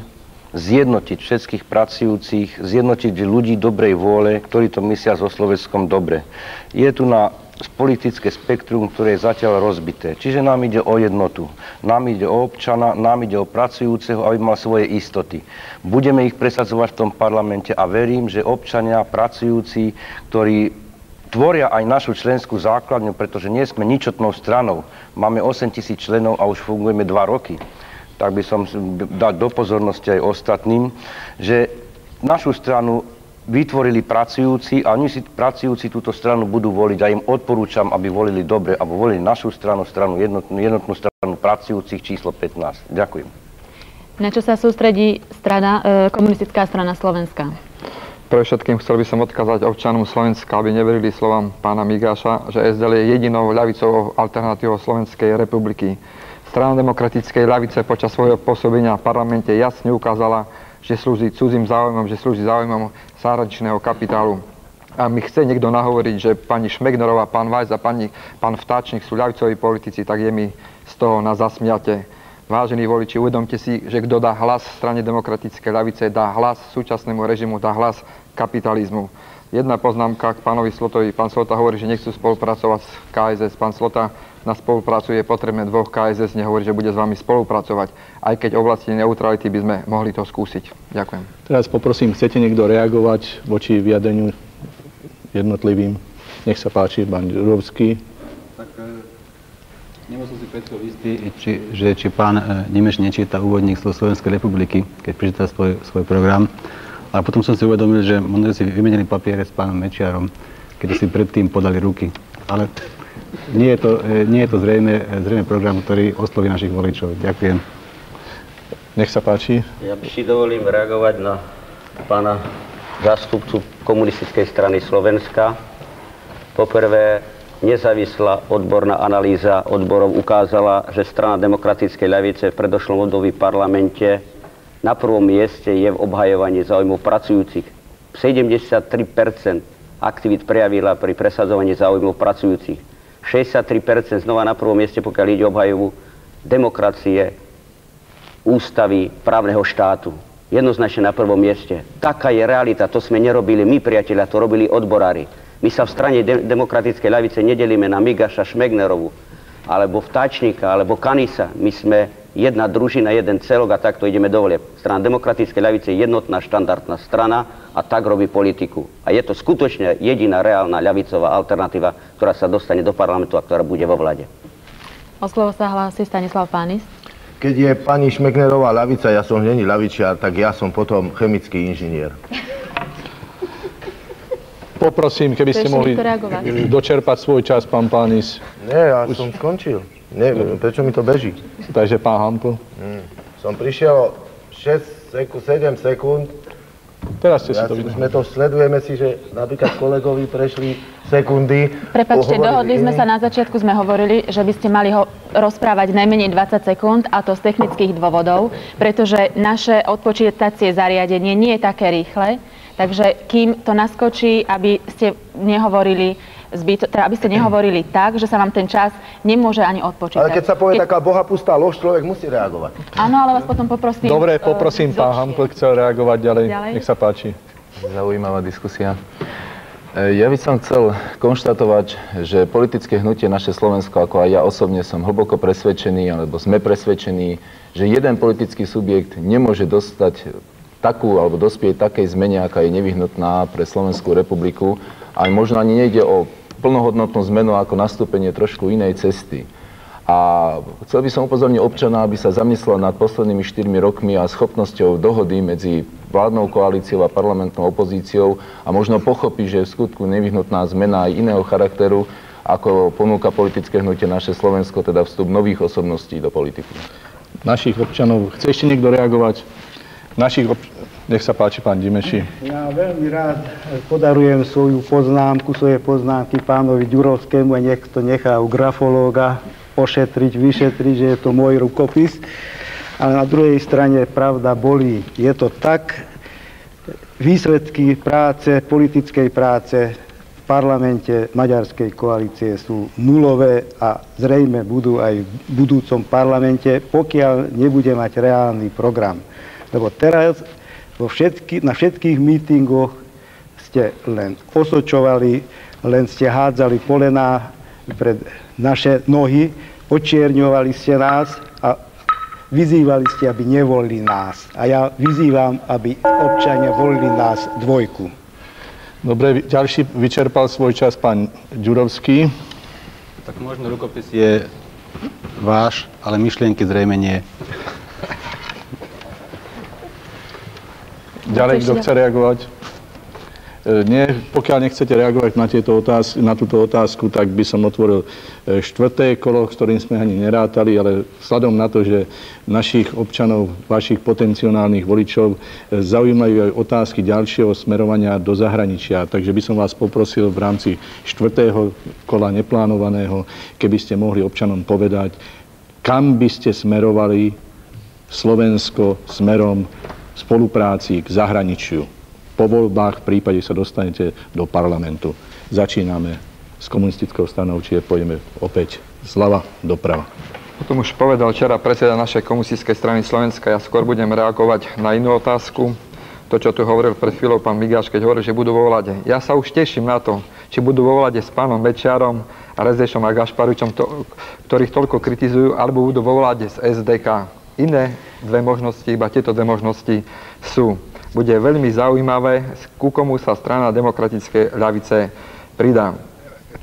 zjednotiť všetkých pracujúcich, zjednotiť ľudí dobrej vôle, ktorí to myslia so Slovenskom dobre. Je tu na politické spektrum, ktoré je zatiaľ rozbité. Čiže nám ide o jednotu. Nám ide o občana, nám ide o pracujúceho, aby mal svoje istoty. Budeme ich presadzovať v tom parlamente a verím, že občania, pracujúci, ktorí tvoria aj našu členskú základňu, pretože nie sme ničotnou stranou. Máme 8 000 členov a už fungujeme 2 roky. Tak by som dal do pozornosti aj ostatným, že našu stranu vytvorili pracujúci a oni si pracujúci túto stranu budú voliť a im odporúčam, aby volili dobre, aby volili našu stranu, jednotnú stranu pracujúcich číslo 15. Ďakujem. Na čo sa sústredí komunistická strana Slovenska? Pre všetkým chcel by som odkázať občanom Slovenska, aby neverili slovám pána Migáša, že SDL je jedinou ľavicovou alternatívou Slovenskej republiky. Strana demokratickej ľavice počas svojho pôsobenia v parlamente jasne ukázala, že slúži cudzým záujmom, že slúži záujmom zahraničného kapitálu. A mi chce niekto nahovoriť, že pani Šmegnerová, pán Vajs a pán Vtáčnik sú ľavicoví politici, tak je mi z toho na zasmiate. Vážení voliči, uvedomte si, že kto dá hlas strane demokratickej ľavice, dá hlas súčasnému režimu, dá hlas kapitalizmu. Jedna poznámka k pánovi Slotovi. Pán Slota hovorí, že nechcú spolupracovať s KSS. Pán Slota, na spoluprácu je potrebné 2 KSS, nehovorí, že bude s vami spolupracovať. Aj keď v oblasti neutrality by sme mohli to skúsiť. Ďakujem. Teraz poprosím, chcete niekto reagovať voči vyjadreniu jednotlivým? Nech sa páči, pán Ďurovský. Tak nebol som si predstav istý, či pán Nemeš nečíta úvodník Slovenskej republiky, keď prečíta svoj program. Ale potom som si uvedomil, že možno si vymenili papiere s pánom Mečiarom, keď si predtým podali ruky. Ale nie je to zrejme program, ktorý osloví našich voličov. Ďakujem. Nech sa páči. Ja by si dovolím reagovať na pána zástupcu komunistickej strany Slovenska. Poprvé, nezávislá odborná analýza odborov ukázala, že strana demokratickej ľavice v predošlom období v parlamente na prvom mieste je v obhajovaní záujmov pracujúcich. 73% aktivít prejavila pri presadzovaní záujmov pracujúcich. 63% znova na prvom mieste, pokiaľ ide o obhajovu demokracie, ústavy, právneho štátu. Jednoznačne na prvom mieste. Taká je realita, to sme nerobili my, priatelia, to robili odborári. My sa v strane demokratickej ľavice nedelíme na Migaša, Šmegnerovu, alebo Vtáčnika, alebo Kanisa. My sme jedna družina, jeden celok a takto ideme do volieb. Strana demokratickej ľavice je jednotná štandardná strana a tak robí politiku. A je to skutočne jediná reálna ľavicová alternatíva, ktorá sa dostane do parlamentu a ktorá bude vo vlade. O slovo sa hlási Stanislav Pánis. Keď je pani Šmegnerová ľavica, ja som není ľavičiar, tak ja som potom chemický inžinier. Poprosím, keby ste mohli dočerpať svoj čas, pán Pánis. Nie, ja som skončil. Neviem, prečo mi to beží. Takže pán Hampl. Som prišiel 7 sekúnd. Teraz ste si to videli. Sledujeme si, že napríklad kolegovi prešli sekundy. Prepáčte, dohodli sme sa na začiatku, sme hovorili, že by ste mali rozprávať najmenej 20 sekúnd, a to z technických dôvodov, pretože naše odpočítacie zariadenie nie je také rýchle, takže kým to naskočí, aby ste nehovorili aby ste nehovorili tak, že sa vám ten čas nemôže ani odpočítať. Ale keď sa povie taká bohapustá lož, človek musí reagovať. Áno, ale vás potom poprosím. Dobre, poprosím, pán Hampl chcel reagovať ďalej. Nech sa páči. Zaujímavá diskusia. Ja by som chcel konštatovať, že politické hnutie naše Slovensko, ako aj ja osobne som hlboko presvedčený, alebo sme presvedčení, že jeden politický subjekt nemôže dostať takú, alebo dospieť takej zmene, aká je nevyhnutná pre Slovenskú republiku. A možno ani nejde o plnohodnotnú zmenu ako nastúpenie trošku inej cesty. A chcel by som upozorniť občana, aby sa zamyslel nad poslednými 4 rokmi a schopnosťou dohody medzi vládnou koalíciou a parlamentnou opozíciou a možno pochopí, že je v skutku nevyhnutná zmena aj iného charakteru, ako ponúka politické hnutie Naše Slovensko, teda vstup nových osobností do politiky. Našich občanov. Chce ešte niekto reagovať? Nech sa páči, pán Dimeši. Ja veľmi rád podarujem svoje poznámky pánovi Ďurovskému a nech to nechá u grafológa ošetriť, vyšetriť, že je to môj rukopis. Ale na druhej strane pravda bolí. Je to tak, výsledky práce, politickej práce v parlamente maďarskej koalície sú nulové a zrejme budú aj v budúcom parlamente, pokiaľ nebude mať reálny program. Lebo teraz na všetkých mítingoch ste len osočovali, len ste hádzali polená pred naše nohy, očierňovali ste nás a vyzývali ste, aby nevolili nás. A ja vyzývam, aby občania volili nás dvojku. Dobre, ďalší vyčerpal svoj čas pán Ďurovský. Tak možno rukopis je váš, ale myšlienky zrejme nie. Ďalej, kto chce reagovať? Nie, pokiaľ nechcete reagovať na túto otázku, tak by som otvoril štvrté kolo, s ktorým sme ani nerátali, ale vzhľadom na to, že našich občanov, vašich potenciálnych voličov zaujímajú aj otázky ďalšieho smerovania do zahraničia. Takže by som vás poprosil v rámci štvrtého kola neplánovaného, keby ste mohli občanom povedať, kam by ste smerovali Slovensko smerom spolupráci k zahraničiu. Po voľbách, v prípade sa dostanete do parlamentu. Začíname s komunistickou stranou, čiže pôjdeme opäť zľava doprava. O tom už povedal včera predseda našej komunistickej strany Slovenska. Ja skôr budem reagovať na inú otázku. To, čo tu hovoril pred chvíľou pán Migáš, keď hovoril, že budú vo vláde. Ja sa už teším na to, či budú vo vláde s pánom Mečiarom, Rezešom a Gašparovičom, ktorých toľko kritizujú, alebo budú vo vláde s SDK. Iné dve možnosti, iba tieto dve možnosti sú. Bude veľmi zaujímavé, ku komu sa strana demokratickej ľavice pridá.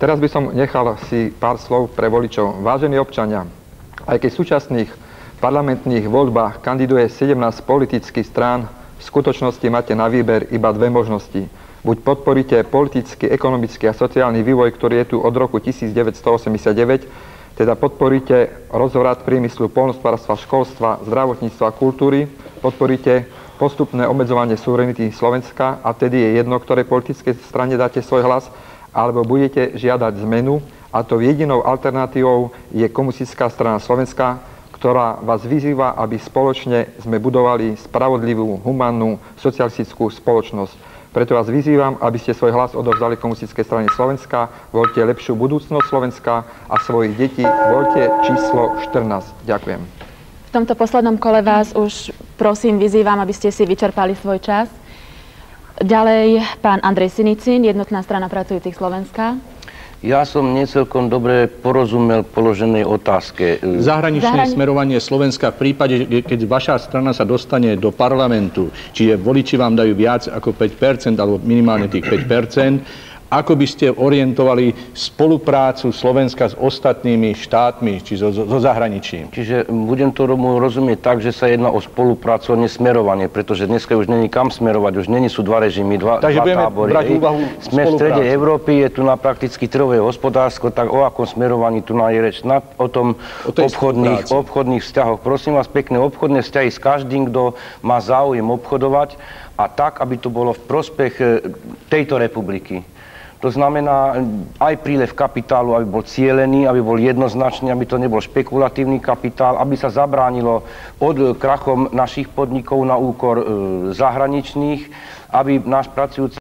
Teraz by som nechal si pár slov pre voličov. Vážení občania, aj keď v súčasných parlamentných voľbách kandiduje 17 politických strán, v skutočnosti máte na výber iba dve možnosti. Buď podporíte politický, ekonomický a sociálny vývoj, ktorý je tu od roku 1989, teda podporíte rozvrat priemyslu, poľnohospodárstva, školstva, zdravotníctva a kultúry, podporíte postupné obmedzovanie suverenity Slovenska a vtedy je jedno, ktorej politickej strane dáte svoj hlas, alebo budete žiadať zmenu a to jedinou alternatívou je komunistická strana Slovenska, ktorá vás vyzýva, aby spoločne sme budovali spravodlivú, humánnu, socialistickú spoločnosť. Preto vás vyzývam, aby ste svoj hlas odovzdali komunistickej strane Slovenska, voľte lepšiu budúcnosť Slovenska a svojich detí voľte číslo 14. Ďakujem. V tomto poslednom kole vás už prosím vyzývam, aby ste si vyčerpali svoj čas. Ďalej pán Andrej Sinicín, Jednotná strana pracujúcich Slovenska. Ja som necelkom dobre porozumel položenej otázke. Zahraničné smerovanie Slovenska v prípade, keď vaša strana sa dostane do parlamentu, čiže voliči vám dajú viac ako 5%, alebo minimálne tých 5%, ako by ste orientovali spoluprácu Slovenska s ostatnými štátmi, či so zahraničím? Čiže budem to rozumieť tak, že sa jedná o spoluprácu a nesmerovanie, pretože dneska už není kam smerovať, už není sú dva režimy, dva tábory. Sme v strede Európy, je tu na prakticky trhové hospodárstvo, tak o akom smerovaní tu je reč? O tom obchodných vzťahoch. Prosím vás pekne, obchodné vzťahy s každým, kto má záujem obchodovať a tak, aby to bolo v prospech tejto republiky. To znamená aj prílev kapitálu, aby bol cielený, aby bol jednoznačný, aby to nebol špekulatívny kapitál, aby sa zabránilo od krachom našich podnikov na úkor zahraničných, aby náš pracujúci